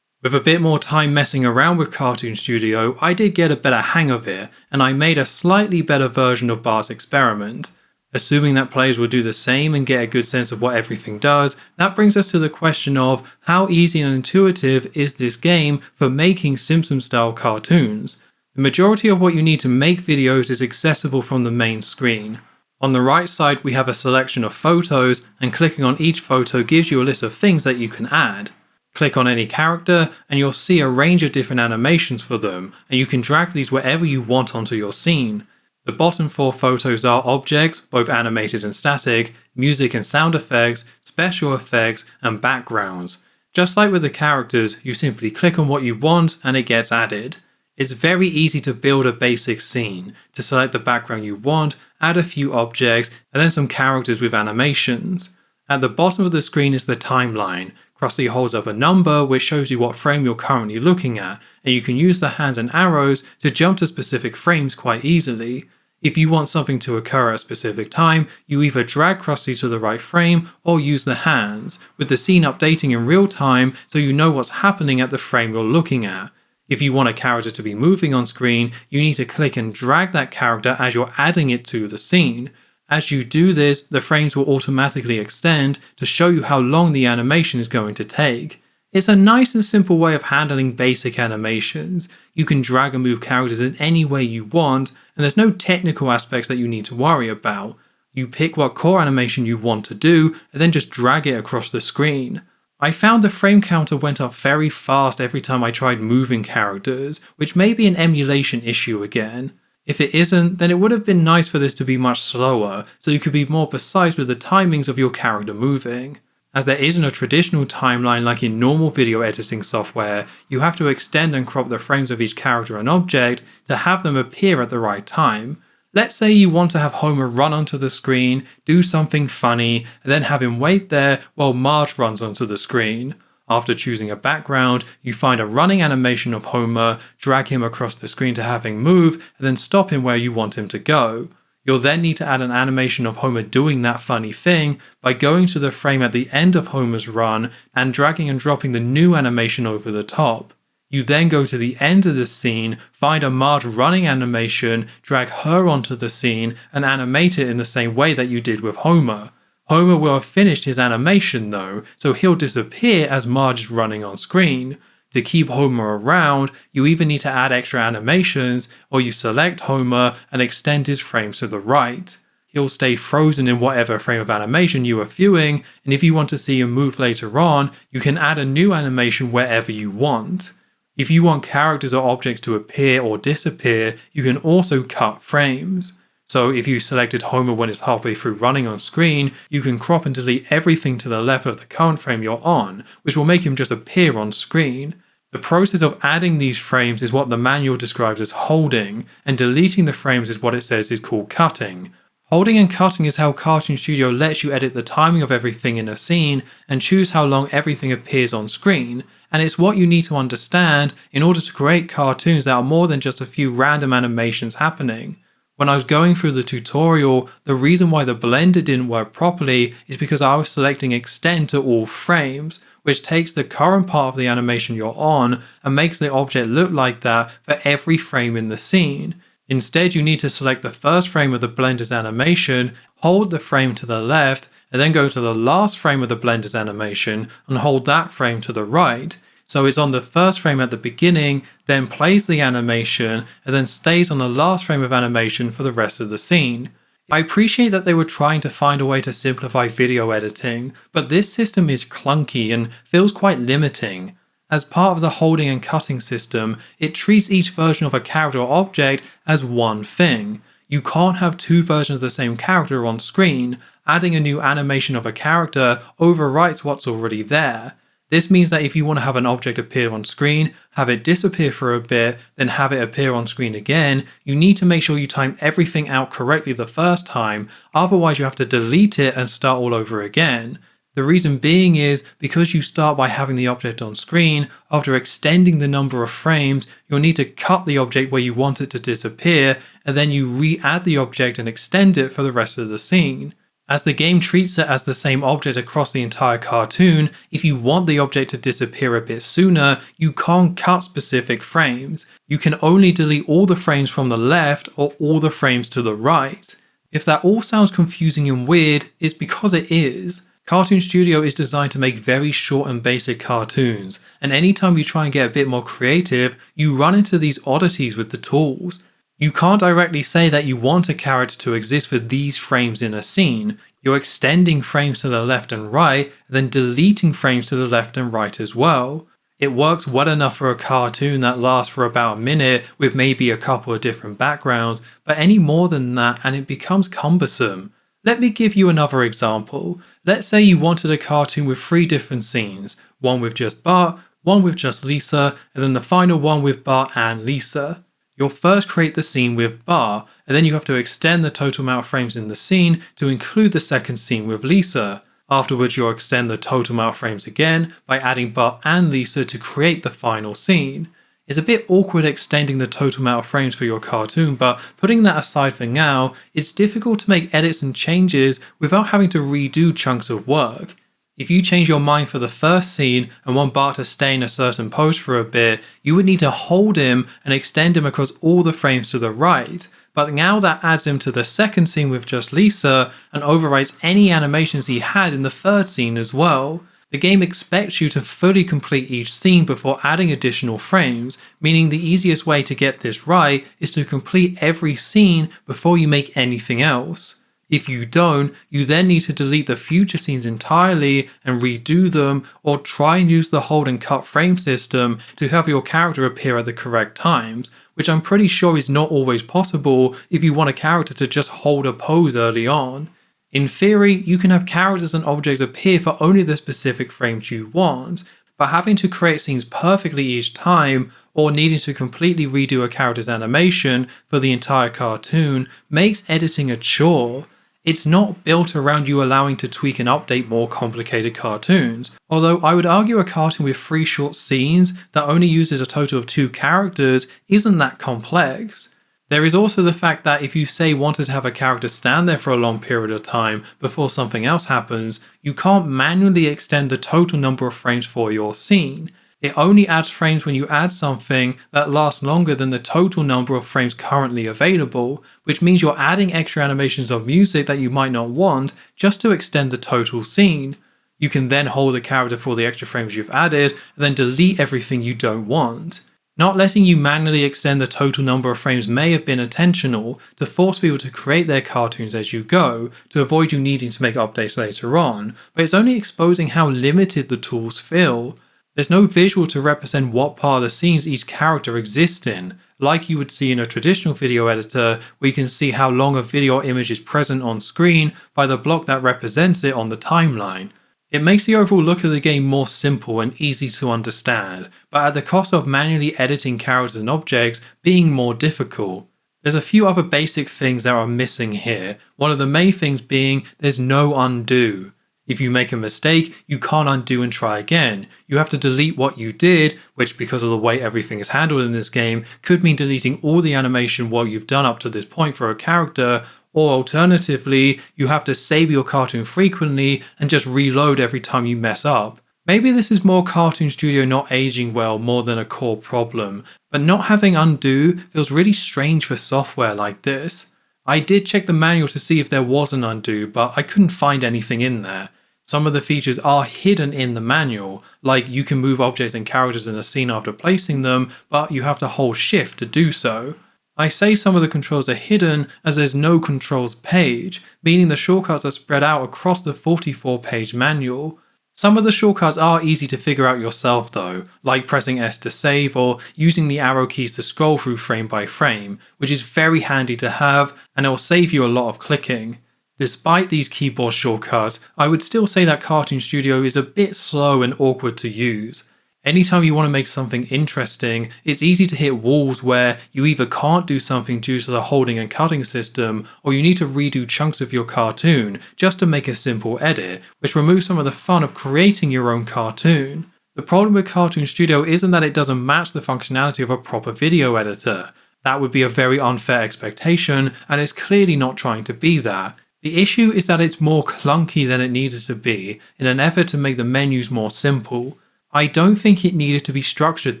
With a bit more time messing around with Cartoon Studio, I did get a better hang of it, and I made a slightly better version of Bart's experiment. Assuming that players will do the same and get a good sense of what everything does, that brings us to the question of how easy and intuitive is this game for making Simpsons-style cartoons? The majority of what you need to make videos is accessible from the main screen. On the right side we have a selection of photos, and clicking on each photo gives you a list of things that you can add. Click on any character and you'll see a range of different animations for them, and you can drag these wherever you want onto your scene. The bottom 4 photos are objects, both animated and static, music and sound effects, special effects, and backgrounds. Just like with the characters, you simply click on what you want and it gets added. It's very easy to build a basic scene, to select the background you want, add a few objects, and then some characters with animations. At the bottom of the screen is the timeline. Krusty holds up a number which shows you what frame you're currently looking at, and you can use the hands and arrows to jump to specific frames quite easily. If you want something to occur at a specific time, you either drag Krusty to the right frame or use the hands, with the scene updating in real time so you know what's happening at the frame you're looking at. If you want a character to be moving on screen, you need to click and drag that character as you're adding it to the scene. As you do this, the frames will automatically extend to show you how long the animation is going to take. It's a nice and simple way of handling basic animations. You can drag and move characters in any way you want, and there's no technical aspects that you need to worry about. You pick what core animation you want to do, and then just drag it across the screen. I found the frame counter went up very fast every time I tried moving characters, which may be an emulation issue again. If it isn't, then it would have been nice for this to be much slower, so you could be more precise with the timings of your character moving. As there isn't a traditional timeline like in normal video editing software, you have to extend and crop the frames of each character and object to have them appear at the right time. Let's say you want to have Homer run onto the screen, do something funny, and then have him wait there while Marge runs onto the screen. After choosing a background, you find a running animation of Homer, drag him across the screen to have him move, and then stop him where you want him to go. You'll then need to add an animation of Homer doing that funny thing by going to the frame at the end of Homer's run and dragging and dropping the new animation over the top. You then go to the end of the scene, find a Marge running animation, drag her onto the scene, and animate it in the same way that you did with Homer. Homer will have finished his animation though, so he'll disappear as Marge is running on screen. To keep Homer around, you either need to add extra animations, or you select Homer and extend his frames to the right. He'll stay frozen in whatever frame of animation you are viewing, and if you want to see him move later on, you can add a new animation wherever you want. If you want characters or objects to appear or disappear, you can also cut frames. So if you selected Homer when it's halfway through running on screen, you can crop and delete everything to the left of the current frame you're on, which will make him just appear on screen. The process of adding these frames is what the manual describes as holding, and deleting the frames is what it says is called cutting. Holding and cutting is how Cartoon Studio lets you edit the timing of everything in a scene and choose how long everything appears on screen, and it's what you need to understand in order to create cartoons that are more than just a few random animations happening. When I was going through the tutorial, the reason why the blender didn't work properly is because I was selecting extend to all frames, which takes the current part of the animation you're on and makes the object look like that for every frame in the scene. Instead, you need to select the first frame of the blender's animation, hold the frame to the left, and then go to the last frame of the blender's animation and hold that frame to the right. So it's on the first frame at the beginning, then plays the animation, and then stays on the last frame of animation for the rest of the scene. I appreciate that they were trying to find a way to simplify video editing, but this system is clunky and feels quite limiting. As part of the holding and cutting system, it treats each version of a character or object as one thing. You can't have two versions of the same character on screen. Adding a new animation of a character overwrites what's already there. This means that if you want to have an object appear on screen, have it disappear for a bit, then have it appear on screen again, you need to make sure you time everything out correctly the first time, otherwise you have to delete it and start all over again. The reason being is because you start by having the object on screen, after extending the number of frames, you'll need to cut the object where you want it to disappear, and then you re-add the object and extend it for the rest of the scene. As the game treats it as the same object across the entire cartoon, if you want the object to disappear a bit sooner, you can't cut specific frames. You can only delete all the frames from the left or all the frames to the right. If that all sounds confusing and weird, it's because it is. Cartoon Studio is designed to make very short and basic cartoons, and anytime you try and get a bit more creative, you run into these oddities with the tools. You can't directly say that you want a character to exist for these frames in a scene. You're extending frames to the left and right, then deleting frames to the left and right as well. It works well enough for a cartoon that lasts for about a minute with maybe a couple of different backgrounds, but any more than that and it becomes cumbersome. Let me give you another example. Let's say you wanted a cartoon with 3 different scenes, one with just Bart, one with just Lisa, and then the final one with Bart and Lisa. You'll first create the scene with Bart, and then you have to extend the total amount of frames in the scene to include the second scene with Lisa. Afterwards, you'll extend the total amount of frames again by adding Bart and Lisa to create the final scene. It's a bit awkward extending the total amount of frames for your cartoon, but putting that aside for now, it's difficult to make edits and changes without having to redo chunks of work. If you change your mind for the first scene and want Bart to stay in a certain pose for a bit, you would need to hold him and extend him across all the frames to the right. But now that adds him to the second scene with just Lisa and overwrites any animations he had in the third scene as well. The game expects you to fully complete each scene before adding additional frames, meaning the easiest way to get this right is to complete every scene before you make anything else. If you don't, you then need to delete the future scenes entirely and redo them, or try and use the hold and cut frame system to have your character appear at the correct times, which I'm pretty sure is not always possible if you want a character to just hold a pose early on. In theory, you can have characters and objects appear for only the specific frames you want, but having to create scenes perfectly each time, or needing to completely redo a character's animation for the entire cartoon, makes editing a chore. It's not built around you allowing to tweak and update more complicated cartoons, although I would argue a cartoon with 3 short scenes that only uses a total of 2 characters isn't that complex. There is also the fact that if you say wanted to have a character stand there for a long period of time before something else happens, you can't manually extend the total number of frames for your scene. It only adds frames when you add something that lasts longer than the total number of frames currently available, which means you're adding extra animations of music that you might not want just to extend the total scene. You can then hold the character for the extra frames you've added, and then delete everything you don't want. Not letting you manually extend the total number of frames may have been intentional to force people to create their cartoons as you go, to avoid you needing to make updates later on, but it's only exposing how limited the tools feel. There's no visual to represent what part of the scenes each character exists in, like you would see in a traditional video editor where you can see how long a video or image is present on screen by the block that represents it on the timeline. It makes the overall look of the game more simple and easy to understand, but at the cost of manually editing characters and objects being more difficult. There's a few other basic things that are missing here, one of the main things being there's no undo. If you make a mistake, you can't undo and try again. You have to delete what you did, which because of the way everything is handled in this game, could mean deleting all the animation what you've done up to this point for a character, or alternatively, you have to save your cartoon frequently and just reload every time you mess up. Maybe this is more Cartoon Studio not aging well more than a core problem, but not having undo feels really strange for software like this. I did check the manual to see if there was an undo, but I couldn't find anything in there. Some of the features are hidden in the manual, like you can move objects and characters in a scene after placing them, but you have to hold shift to do so. I say some of the controls are hidden as there's no controls page, meaning the shortcuts are spread out across the 44-page manual. Some of the shortcuts are easy to figure out yourself though, like pressing S to save or using the arrow keys to scroll through frame by frame, which is very handy to have and it will save you a lot of clicking. Despite these keyboard shortcuts, I would still say that Cartoon Studio is a bit slow and awkward to use. Anytime you want to make something interesting, it's easy to hit walls where you either can't do something due to the holding and cutting system, or you need to redo chunks of your cartoon just to make a simple edit, which removes some of the fun of creating your own cartoon. The problem with Cartoon Studio isn't that it doesn't match the functionality of a proper video editor. That would be a very unfair expectation, and it's clearly not trying to be that. The issue is that it's more clunky than it needed to be in an effort to make the menus more simple. I don't think it needed to be structured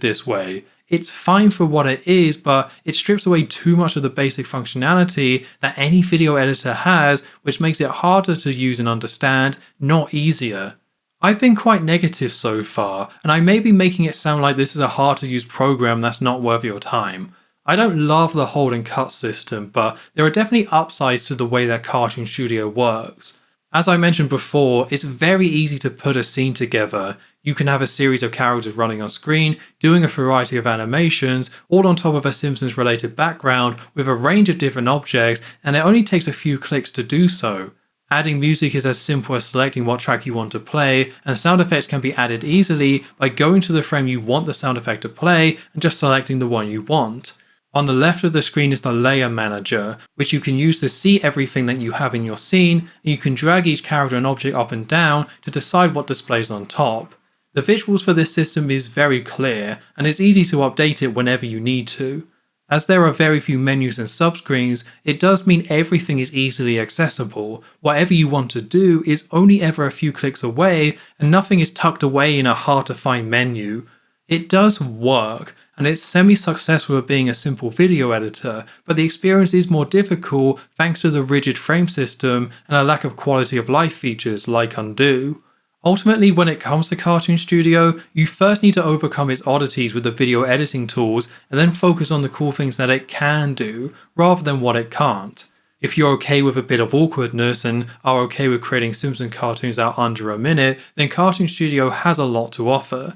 this way. It's fine for what it is, but it strips away too much of the basic functionality that any video editor has, which makes it harder to use and understand, not easier. I've been quite negative so far, and I may be making it sound like this is a hard to use program that's not worth your time. I don't love the hold and cut system, but there are definitely upsides to the way that Cartoon Studio works. As I mentioned before, it's very easy to put a scene together. You can have a series of characters running on screen, doing a variety of animations, all on top of a Simpsons related background with a range of different objects, and it only takes a few clicks to do so. Adding music is as simple as selecting what track you want to play, and sound effects can be added easily by going to the frame you want the sound effect to play and just selecting the one you want. On the left of the screen is the Layer Manager, which you can use to see everything that you have in your scene, and you can drag each character and object up and down to decide what displays on top. The visuals for this system is very clear, and it's easy to update it whenever you need to. As there are very few menus and subscreens, it does mean everything is easily accessible. Whatever you want to do is only ever a few clicks away, and nothing is tucked away in a hard to find menu. It does work, and it's semi-successful at being a simple video editor, but the experience is more difficult thanks to the rigid frame system and a lack of quality of life features like undo. Ultimately, when it comes to Cartoon Studio, you first need to overcome its oddities with the video editing tools and then focus on the cool things that it can do, rather than what it can't. If you're okay with a bit of awkwardness and are okay with creating Simpsons cartoons out under a minute, then Cartoon Studio has a lot to offer.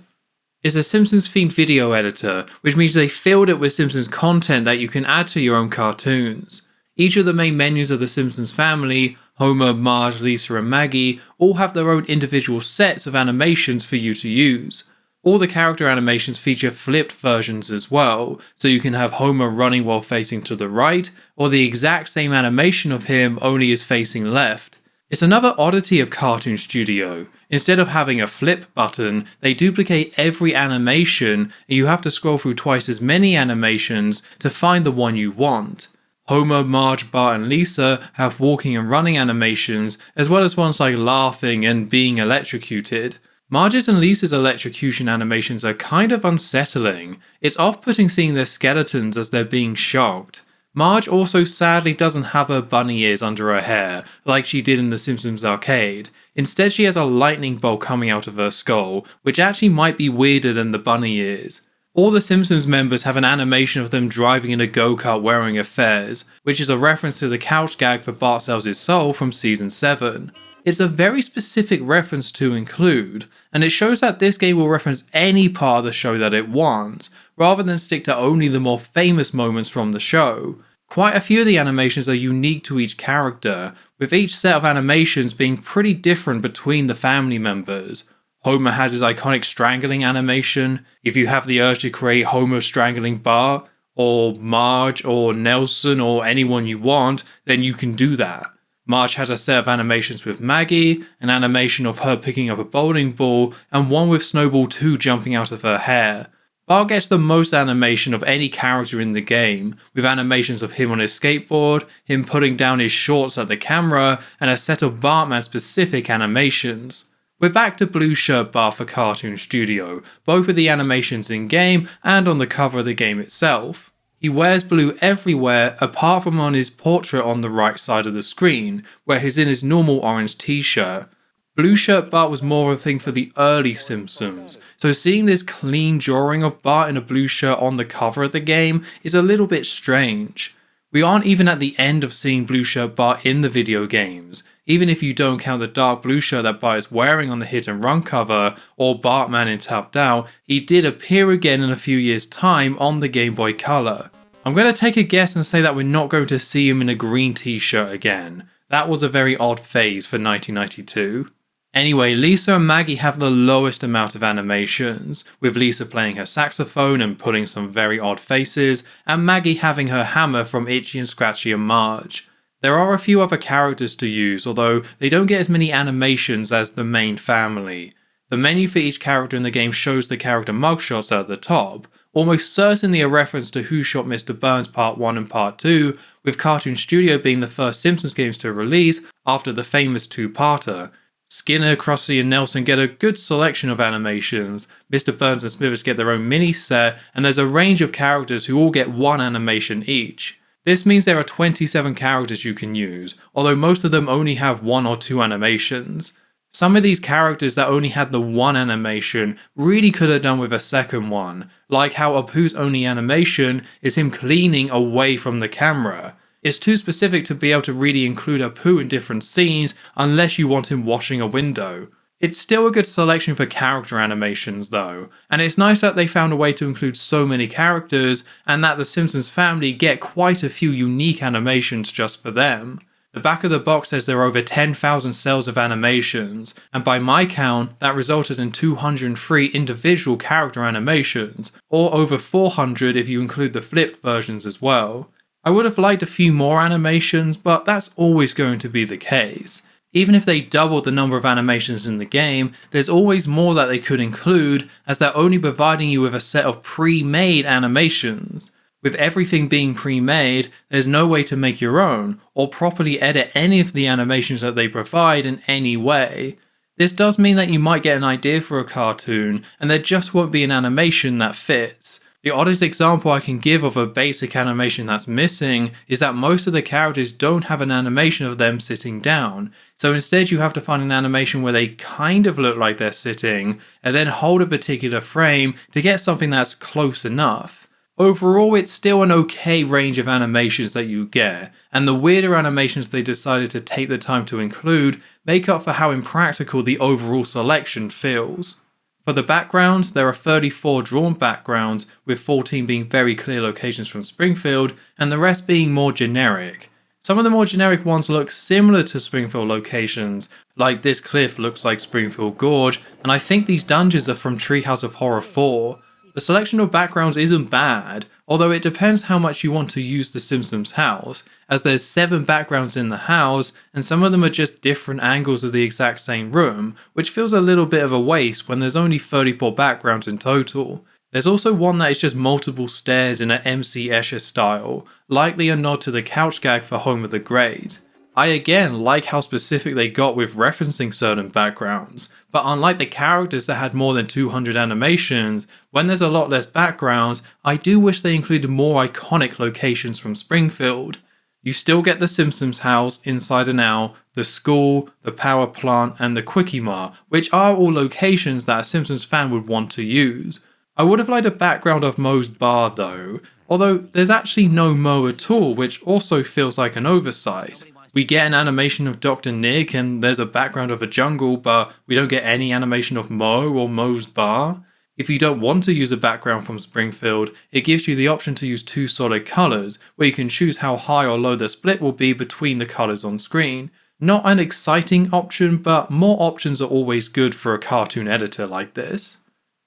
It's a Simpsons themed video editor, which means they filled it with Simpsons content that you can add to your own cartoons. Each of the main menus of the Simpsons family, Homer, Marge, Lisa and Maggie, all have their own individual sets of animations for you to use. All the character animations feature flipped versions as well, so you can have Homer running while facing to the right, or the exact same animation of him only is facing left. It's another oddity of Cartoon Studio. Instead of having a flip button, they duplicate every animation and you have to scroll through twice as many animations to find the one you want. Homer, Marge, Bart and Lisa have walking and running animations, as well as ones like laughing and being electrocuted. Marge's and Lisa's electrocution animations are kind of unsettling. It's off-putting seeing their skeletons as they're being shocked. Marge also sadly doesn't have her bunny ears under her hair, like she did in The Simpsons arcade. Instead, she has a lightning bolt coming out of her skull, which actually might be weirder than the bunny ears. All the Simpsons members have an animation of them driving in a go-kart wearing a fez, which is a reference to the couch gag for Bart sells his soul from season 7. It's a very specific reference to include, and it shows that this game will reference any part of the show that it wants, rather than stick to only the more famous moments from the show. Quite a few of the animations are unique to each character, with each set of animations being pretty different between the family members. Homer has his iconic strangling animation. If you have the urge to create Homer strangling Bart, or Marge, or Nelson, or anyone you want, then you can do that. Marge has a set of animations with Maggie, an animation of her picking up a bowling ball, and one with Snowball 2 jumping out of her hair. Bart gets the most animation of any character in the game, with animations of him on his skateboard, him putting down his shorts at the camera, and a set of Bartman-specific animations. We're back to Blue Shirt Bart for Cartoon Studio, both with the animations in-game and on the cover of the game itself. He wears blue everywhere apart from on his portrait on the right side of the screen, where he's in his normal orange t-shirt. Blue Shirt Bart was more of a thing for the early Simpsons, so seeing this clean drawing of Bart in a blue shirt on the cover of the game is a little bit strange. We aren't even at the end of seeing Blue Shirt Bart in the video games. Even if you don't count the dark blue shirt that Bart is wearing on the Hit and Run cover, or Bartman in Tapped Out, he did appear again in a few years' time on the Game Boy Color. I'm going to take a guess and say that we're not going to see him in a green t-shirt again. That was a very odd phase for 1992. Anyway, Lisa and Maggie have the lowest amount of animations, with Lisa playing her saxophone and pulling some very odd faces, and Maggie having her hammer from Itchy and Scratchy and Marge. There are a few other characters to use, although they don't get as many animations as the main family. The menu for each character in the game shows the character mugshots at the top, almost certainly a reference to Who Shot Mr. Burns Part 1 and Part 2, with Cartoon Studio being the first Simpsons games to release after the famous two-parter. Skinner, Krusty and Nelson get a good selection of animations, Mr. Burns and Smithers get their own mini-set, and there's a range of characters who all get one animation each. This means there are 27 characters you can use, although most of them only have 1 or 2 animations. Some of these characters that only had the one animation really could have done with a second one, like how Apu's only animation is him cleaning away from the camera. It's too specific to be able to really include Apu in different scenes unless you want him washing a window. It's still a good selection for character animations though, and it's nice that they found a way to include so many characters and that the Simpsons family get quite a few unique animations just for them. The back of the box says there are over 10,000 cells of animations, and by my count, that resulted in 203 individual character animations, or over 400 if you include the flipped versions as well. I would have liked a few more animations, but that's always going to be the case. Even if they doubled the number of animations in the game, there's always more that they could include, as they're only providing you with a set of pre-made animations. With everything being pre-made, there's no way to make your own, or properly edit any of the animations that they provide in any way. This does mean that you might get an idea for a cartoon, and there just won't be an animation that fits. The oddest example I can give of a basic animation that's missing is that most of the characters don't have an animation of them sitting down, so instead you have to find an animation where they kind of look like they're sitting, and then hold a particular frame to get something that's close enough. Overall, it's still an okay range of animations that you get, and the weirder animations they decided to take the time to include make up for how impractical the overall selection feels. For the backgrounds, there are 34 drawn backgrounds, with 14 being very clear locations from Springfield, and the rest being more generic. Some of the more generic ones look similar to Springfield locations, like this cliff looks like Springfield Gorge, and I think these dungeons are from Treehouse of Horror 4. The selection of backgrounds isn't bad, although it depends how much you want to use the Simpsons house, as there's 7 backgrounds in the house, and some of them are just different angles of the exact same room, which feels a little bit of a waste when there's only 34 backgrounds in total. There's also one that is just multiple stairs in an MC Escher style, likely a nod to the couch gag for Homer the Great. I again like how specific they got with referencing certain backgrounds, but unlike the characters that had more than 200 animations, when there's a lot less backgrounds, I do wish they included more iconic locations from Springfield. You still get the Simpsons house inside and out, the school, the power plant, and the Quickie Mart, which are all locations that a Simpsons fan would want to use. I would have liked a background of Moe's bar though, although there's actually no Moe at all, which also feels like an oversight. We get an animation of Dr. Nick and there's a background of a jungle, but we don't get any animation of Moe or Moe's bar. If you don't want to use a background from Springfield, it gives you the option to use 2 solid colours, where you can choose how high or low the split will be between the colours on screen. Not an exciting option, but more options are always good for a cartoon editor like this.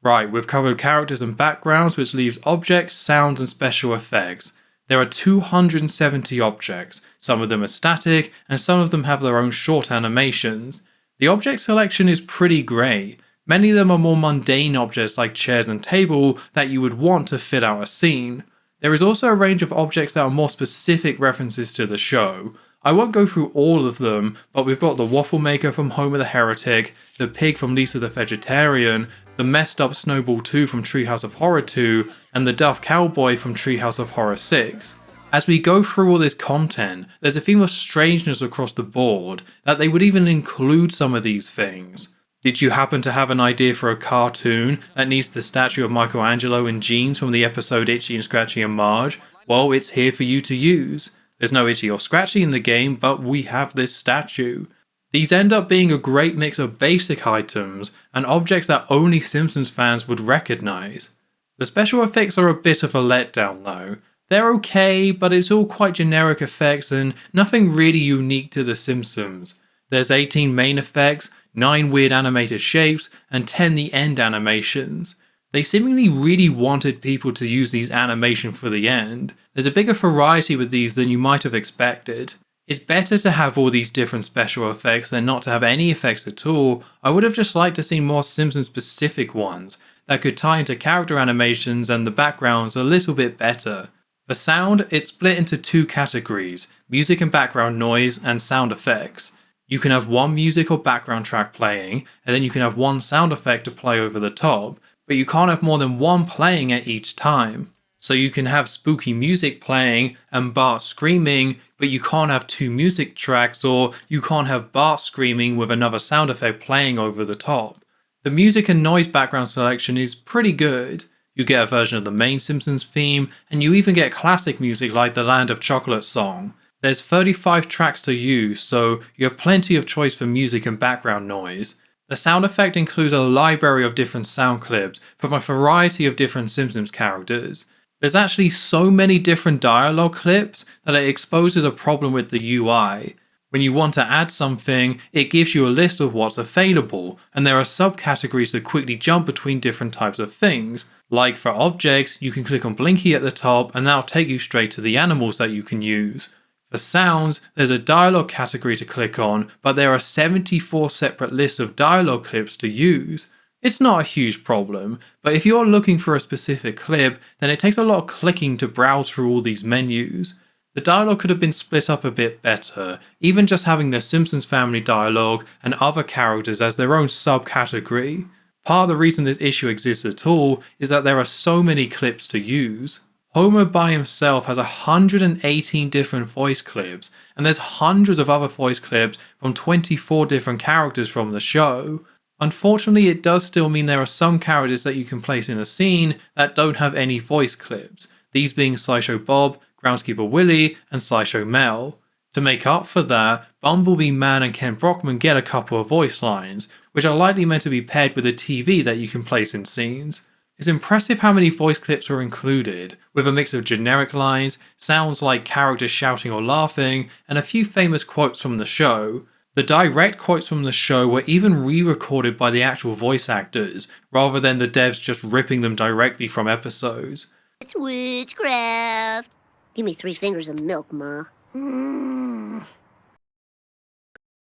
Right, we've covered characters and backgrounds, which leaves objects, sounds and special effects. There are 270 objects, some of them are static, and some of them have their own short animations. The object selection is pretty great. Many of them are more mundane objects like chairs and table that you would want to fit out a scene. There is also a range of objects that are more specific references to the show. I won't go through all of them, but we've got the waffle maker from Homer the Heretic, the pig from Lisa the Vegetarian, the messed up Snowball 2 from Treehouse of Horror 2, and the Duff Cowboy from Treehouse of Horror 6. As we go through all this content, there's a theme of strangeness across the board, that they would even include some of these things. Did you happen to have an idea for a cartoon that needs the statue of Michelangelo in jeans from the episode Itchy and Scratchy and Marge? Well, it's here for you to use. There's no Itchy or Scratchy in the game, but we have this statue. These end up being a great mix of basic items and objects that only Simpsons fans would recognise. The special effects are a bit of a letdown though. They're okay, but it's all quite generic effects and nothing really unique to The Simpsons. There's 18 main effects, 9 weird animated shapes, and 10 the end animations. They seemingly really wanted people to use these animations for the end. There's a bigger variety with these than you might have expected. It's better to have all these different special effects than not to have any effects at all. I would have just liked to see more Simpsons specific ones that could tie into character animations and the backgrounds a little bit better. For sound, it's split into 2 categories, music and background noise and sound effects. You can have one music or background track playing, and then you can have one sound effect to play over the top, but you can't have more than one playing at each time. So you can have spooky music playing and Bart screaming, but you can't have 2 music tracks, or you can't have Bart screaming with another sound effect playing over the top. The music and noise background selection is pretty good. You get a version of the main Simpsons theme, and you even get classic music like the Land of Chocolate song. There's 35 tracks to use, so you have plenty of choice for music and background noise. The sound effect includes a library of different sound clips from a variety of different Simpsons characters. There's actually so many different dialogue clips that it exposes a problem with the UI. When you want to add something, it gives you a list of what's available, and there are subcategories to quickly jump between different types of things. Like for objects, you can click on Blinky at the top and that'll take you straight to the animals that you can use. For For sounds, there's a dialogue category to click on, but there are 74 separate lists of dialogue clips to use. It's not a huge problem, but if you're looking for a specific clip, then it takes a lot of clicking to browse through all these menus. The dialogue could have been split up a bit better, even just having the Simpsons family dialogue and other characters as their own subcategory. Part of the reason this issue exists at all is that there are so many clips to use. Homer by himself has 118 different voice clips, and there's hundreds of other voice clips from 24 different characters from the show. Unfortunately, it does still mean there are some characters that you can place in a scene that don't have any voice clips, these being SciShow Bob, Groundskeeper Willie, and SciShow Mel. To make up for that, Bumblebee Man and Ken Brockman get a couple of voice lines, which are likely meant to be paired with a TV that you can place in scenes. It's impressive how many voice clips were included, with a mix of generic lines, sounds like characters shouting or laughing, and a few famous quotes from the show. The direct quotes from the show were even re-recorded by the actual voice actors, rather than the devs just ripping them directly from episodes. It's witchcraft. Give me 3 fingers of milk, Ma.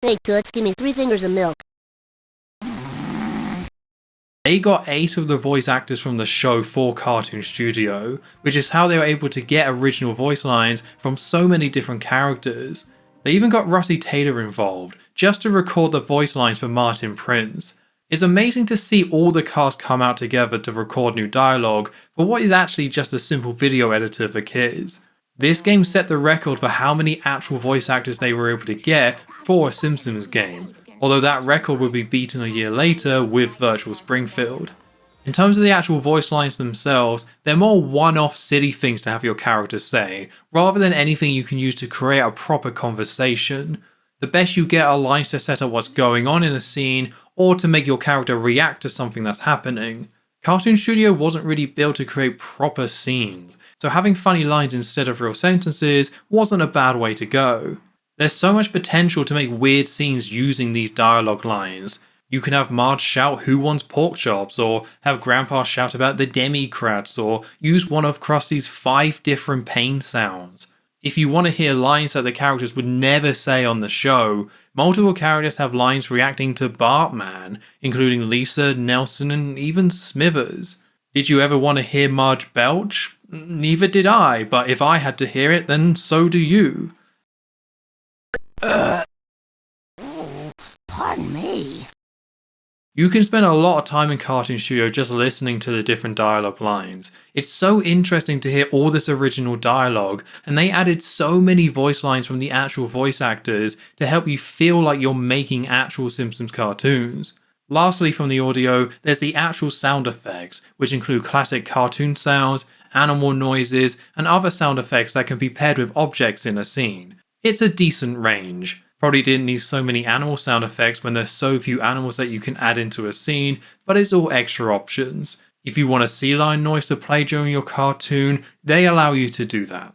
Hey, Toots, give me 3 fingers of milk. They got 8 of the voice actors from the show for Cartoon Studio, which is how they were able to get original voice lines from so many different characters. They even got Rusty Taylor involved, just to record the voice lines for Martin Prince. It's amazing to see all the cast come out together to record new dialogue for what is actually just a simple video editor for kids. This game set the record for how many actual voice actors they were able to get for a Simpsons game, although that record would be beaten a year later with Virtual Springfield. In terms of the actual voice lines themselves, they're more one-off silly things to have your character say, rather than anything you can use to create a proper conversation. The best you get are lines to set up what's going on in a scene, or to make your character react to something that's happening. Cartoon Studio wasn't really built to create proper scenes, so having funny lines instead of real sentences wasn't a bad way to go. There's so much potential to make weird scenes using these dialogue lines. You can have Marge shout "Who wants pork chops?" or have Grandpa shout about the Democrats, or use one of Krusty's 5 different pain sounds. If you want to hear lines that the characters would never say on the show, multiple characters have lines reacting to Bartman, including Lisa, Nelson, and even Smithers. Did you ever want to hear Marge belch? Neither did I, but if I had to hear it, then so do you. Pardon me. You can spend a lot of time in Cartoon Studio just listening to the different dialogue lines. It's so interesting to hear all this original dialogue, and they added so many voice lines from the actual voice actors to help you feel like you're making actual Simpsons cartoons. Lastly, from the audio, there's the actual sound effects, which include classic cartoon sounds, animal noises, and other sound effects that can be paired with objects in a scene. It's a decent range. Probably didn't need so many animal sound effects when there's so few animals that you can add into a scene, but it's all extra options. If you want a sea lion noise to play during your cartoon, they allow you to do that.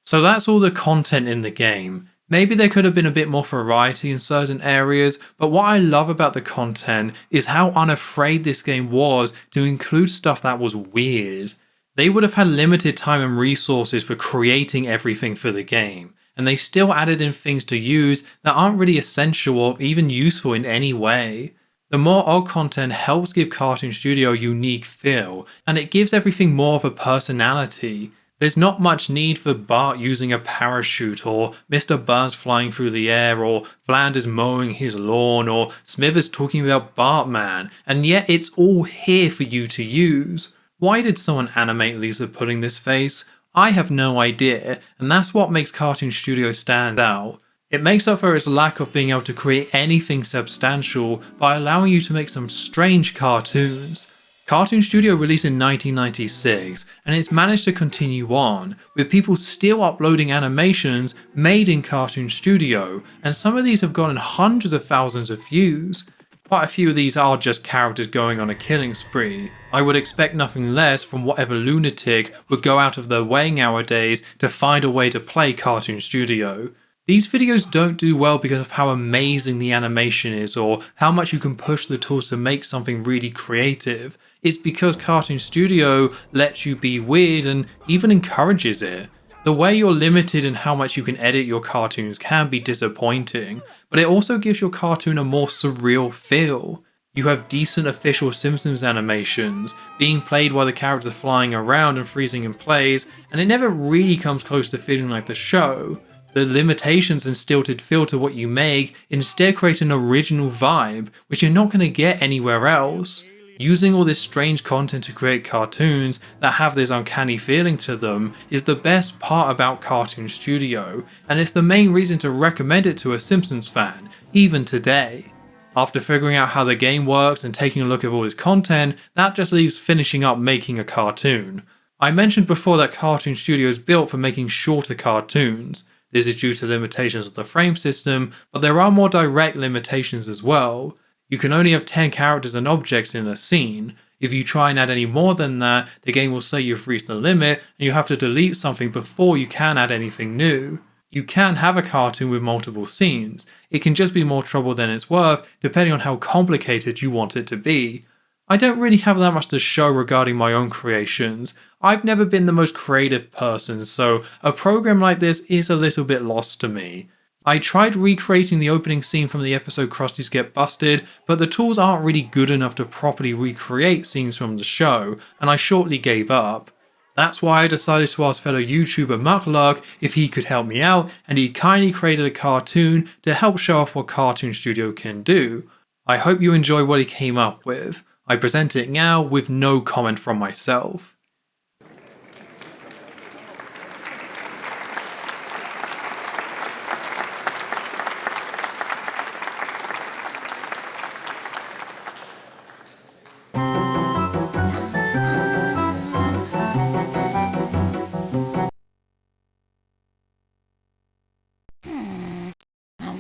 So that's all the content in the game. Maybe there could have been a bit more variety in certain areas, but what I love about the content is how unafraid this game was to include stuff that was weird. They would have had limited time and resources for creating everything for the game, and they still added in things to use that aren't really essential or even useful in any way. The more odd content helps give Cartoon Studio a unique feel, and it gives everything more of a personality. There's not much need for Bart using a parachute, or Mr. Burns flying through the air, or Flanders mowing his lawn, or Smithers talking about Bartman, and yet it's all here for you to use. Why did someone animate Lisa pulling this face? I have no idea, and that's what makes Cartoon Studio stand out. It makes up for its lack of being able to create anything substantial by allowing you to make some strange cartoons. Cartoon Studio released in 1996, and it's managed to continue on, with people still uploading animations made in Cartoon Studio, and some of these have gotten hundreds of thousands of views. Quite a few of these are just characters going on a killing spree. I would expect nothing less from whatever lunatic would go out of their way nowadays to find a way to play Cartoon Studio. These videos don't do well because of how amazing the animation is or how much you can push the tools to make something really creative. It's because Cartoon Studio lets you be weird and even encourages it. The way you're limited in how much you can edit your cartoons can be disappointing, but it also gives your cartoon a more surreal feel. You have decent official Simpsons animations, being played while the characters are flying around and freezing in place, and it never really comes close to feeling like the show. The limitations and stilted feel to what you make instead create an original vibe, which you're not going to get anywhere else. Using all this strange content to create cartoons that have this uncanny feeling to them is the best part about Cartoon Studio, and it's the main reason to recommend it to a Simpsons fan, even today. After figuring out how the game works and taking a look at all its content, that just leaves finishing up making a cartoon. I mentioned before that Cartoon Studio is built for making shorter cartoons. This is due to limitations of the frame system, but there are more direct limitations as well. You can only have 10 characters and objects in a scene. If you try and add any more than that, the game will say you've reached the limit and you have to delete something before you can add anything new. You can have a cartoon with multiple scenes. It can just be more trouble than it's worth, depending on how complicated you want it to be. I don't really have that much to show regarding my own creations. I've never been the most creative person, so a program like this is a little bit lost to me. I tried recreating the opening scene from the episode Krusty's Get Busted, but the tools aren't really good enough to properly recreate scenes from the show, and I shortly gave up. That's why I decided to ask fellow YouTuber Muckluck if he could help me out, and he kindly created a cartoon to help show off what Cartoon Studio can do. I hope you enjoy what he came up with. I present it now with no comment from myself.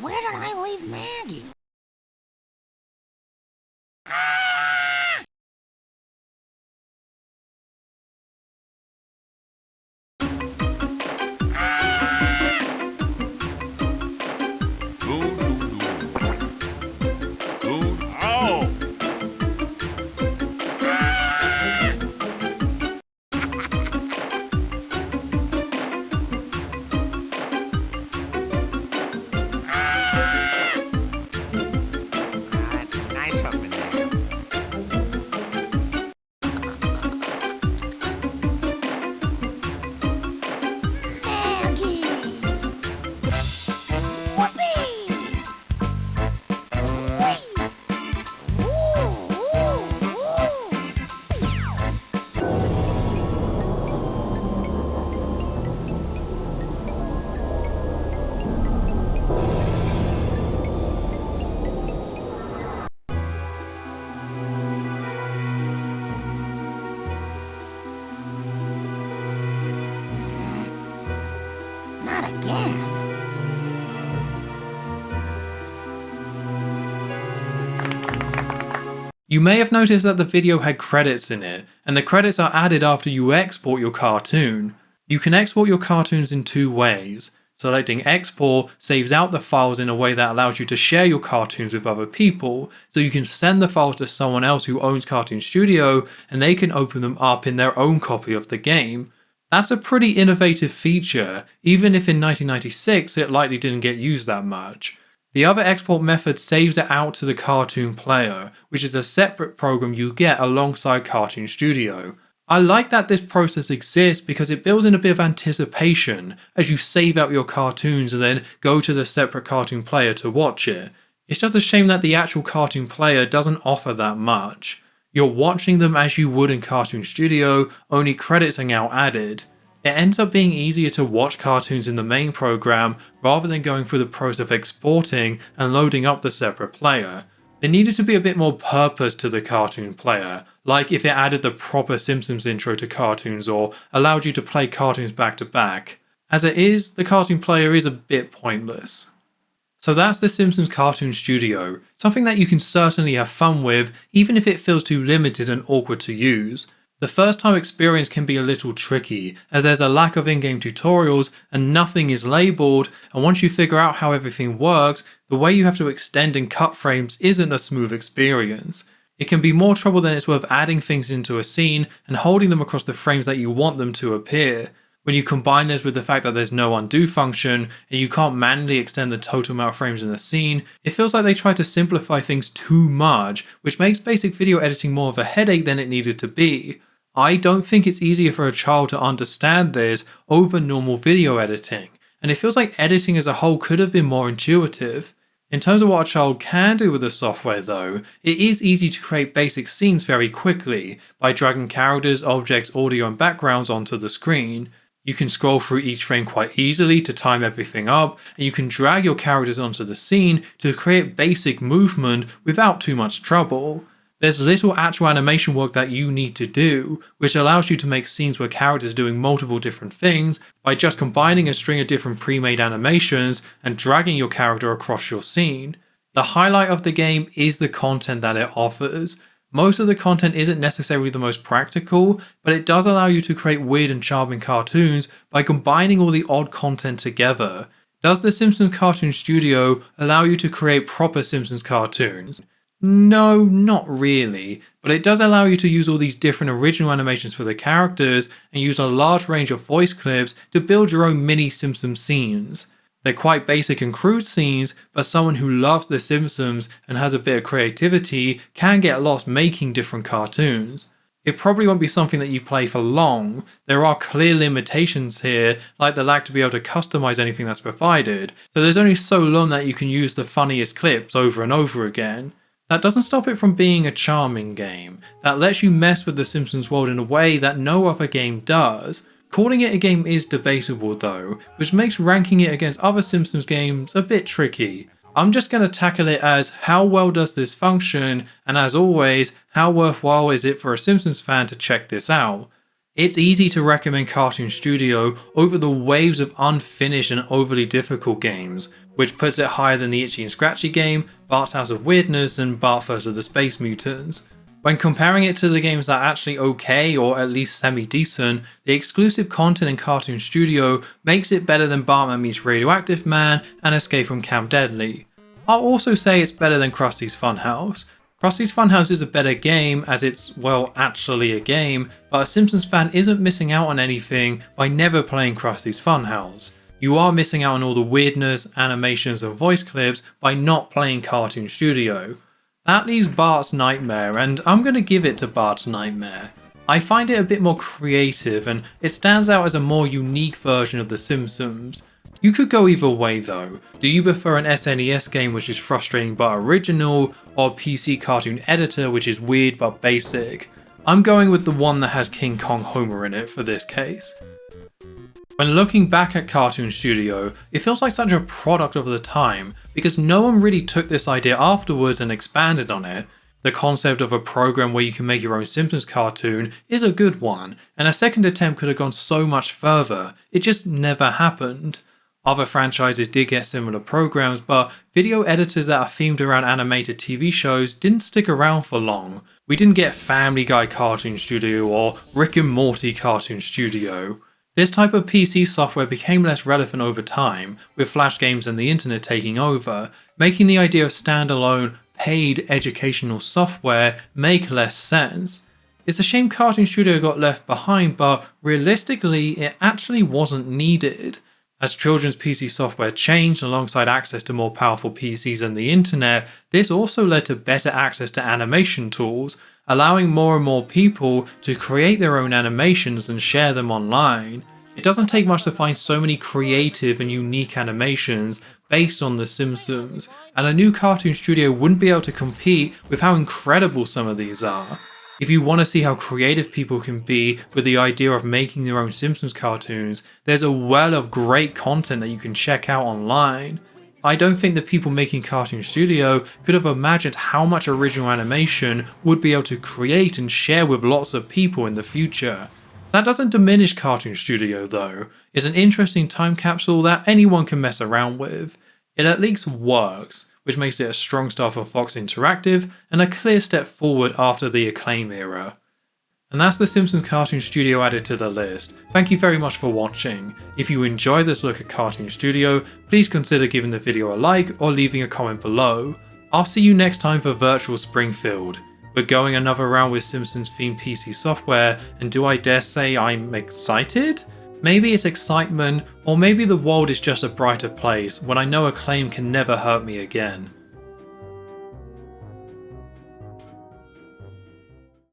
Where did I leave Maggie? Not again. You may have noticed that the video had credits in it, and the credits are added after you export your cartoon. You can export your cartoons in two ways. Selecting export saves out the files in a way that allows you to share your cartoons with other people, so you can send the files to someone else who owns Cartoon Studio and they can open them up in their own copy of the game. That's a pretty innovative feature, even if in 1996 it likely didn't get used that much. The other export method saves it out to the Cartoon Player, which is a separate program you get alongside Cartoon Studio. I like that this process exists because it builds in a bit of anticipation as you save out your cartoons and then go to the separate Cartoon Player to watch it. It's just a shame that the actual Cartoon Player doesn't offer that much. You're watching them as you would in Cartoon Studio, only credits are now added. It ends up being easier to watch cartoons in the main program rather than going through the process of exporting and loading up the separate player. There needed to be a bit more purpose to the Cartoon Player, like if it added the proper Simpsons intro to cartoons or allowed you to play cartoons back to back. As it is, the Cartoon Player is a bit pointless. So that's the Simpsons Cartoon Studio, something that you can certainly have fun with even if it feels too limited and awkward to use. The first time experience can be a little tricky, as there's a lack of in-game tutorials and nothing is labelled, and once you figure out how everything works, the way you have to extend and cut frames isn't a smooth experience. It can be more trouble than it's worth adding things into a scene and holding them across the frames that you want them to appear. When you combine this with the fact that there's no undo function and you can't manually extend the total amount of frames in the scene, it feels like they tried to simplify things too much, which makes basic video editing more of a headache than it needed to be. I don't think it's easier for a child to understand this over normal video editing, and it feels like editing as a whole could have been more intuitive. In terms of what a child can do with the software though, it is easy to create basic scenes very quickly by dragging characters, objects, audio and backgrounds onto the screen. You can scroll through each frame quite easily to time everything up, and you can drag your characters onto the scene to create basic movement without too much trouble. There's little actual animation work that you need to do, which allows you to make scenes where characters are doing multiple different things by just combining a string of different pre-made animations and dragging your character across your scene. The highlight of the game is the content that it offers. Most of the content isn't necessarily the most practical, but it does allow you to create weird and charming cartoons by combining all the odd content together. Does the Simpsons Cartoon Studio allow you to create proper Simpsons cartoons? No, not really, but it does allow you to use all these different original animations for the characters and use a large range of voice clips to build your own mini Simpsons scenes. They're quite basic and crude scenes, but someone who loves The Simpsons and has a bit of creativity can get lost making different cartoons. It probably won't be something that you play for long. There are clear limitations here, like the lack to be able to customize anything that's provided, so there's only so long that you can use the funniest clips over and over again. That doesn't stop it from being a charming game that lets you mess with the Simpsons world in a way that no other game does. Calling it a game is debatable though, which makes ranking it against other Simpsons games a bit tricky. I'm just going to tackle it as how well does this function, and as always, how worthwhile is it for a Simpsons fan to check this out. It's easy to recommend Cartoon Studio over the waves of unfinished and overly difficult games, which puts it higher than the Itchy and Scratchy game, Bart's House of Weirdness and Bart vs the Space Mutants. When comparing it to the games that are actually okay or at least semi-decent, the exclusive content in Cartoon Studio makes it better than Bartman Meets Radioactive Man and Escape from Camp Deadly. I'll also say it's better than Krusty's Funhouse. Krusty's Funhouse is a better game as it's, well, actually a game, but a Simpsons fan isn't missing out on anything by never playing Krusty's Funhouse. You are missing out on all the weirdness, animations and voice clips by not playing Cartoon Studio. That leaves Bart's Nightmare, and I'm going to give it to Bart's Nightmare. I find it a bit more creative and it stands out as a more unique version of The Simpsons. You could go either way though. Do you prefer an SNES game which is frustrating but original, or a PC cartoon editor which is weird but basic? I'm going with the one that has King Kong Homer in it for this case. When looking back at Cartoon Studio, it feels like such a product of the time because no one really took this idea afterwards and expanded on it. The concept of a program where you can make your own Simpsons cartoon is a good one, and a second attempt could have gone so much further. It just never happened. Other franchises did get similar programs, but video editors that are themed around animated TV shows didn't stick around for long. We didn't get Family Guy Cartoon Studio or Rick and Morty Cartoon Studio. This type of PC software became less relevant over time, with Flash games and the internet taking over, making the idea of standalone, paid educational software make less sense. It's a shame Cartoon Studio got left behind, but realistically it actually wasn't needed. As children's PC software changed alongside access to more powerful PCs and the internet, this also led to better access to animation tools, allowing more and more people to create their own animations and share them online. It doesn't take much to find so many creative and unique animations based on The Simpsons, and a new cartoon studio wouldn't be able to compete with how incredible some of these are. If you want to see how creative people can be with the idea of making their own Simpsons cartoons, there's a well of great content that you can check out online. I don't think the people making Cartoon Studio could have imagined how much original animation would be able to create and share with lots of people in the future. That doesn't diminish Cartoon Studio though. It's an interesting time capsule that anyone can mess around with. It at least works, which makes it a strong start for Fox Interactive and a clear step forward after the Acclaim era. And that's The Simpsons Cartoon Studio added to the list. Thank you very much for watching. If you enjoyed this look at Cartoon Studio, please consider giving the video a like or leaving a comment below. I'll see you next time for Virtual Springfield. We're going another round with Simpsons themed PC software, and do I dare say I'm excited? Maybe it's excitement, or maybe the world is just a brighter place when I know Acclaim can never hurt me again.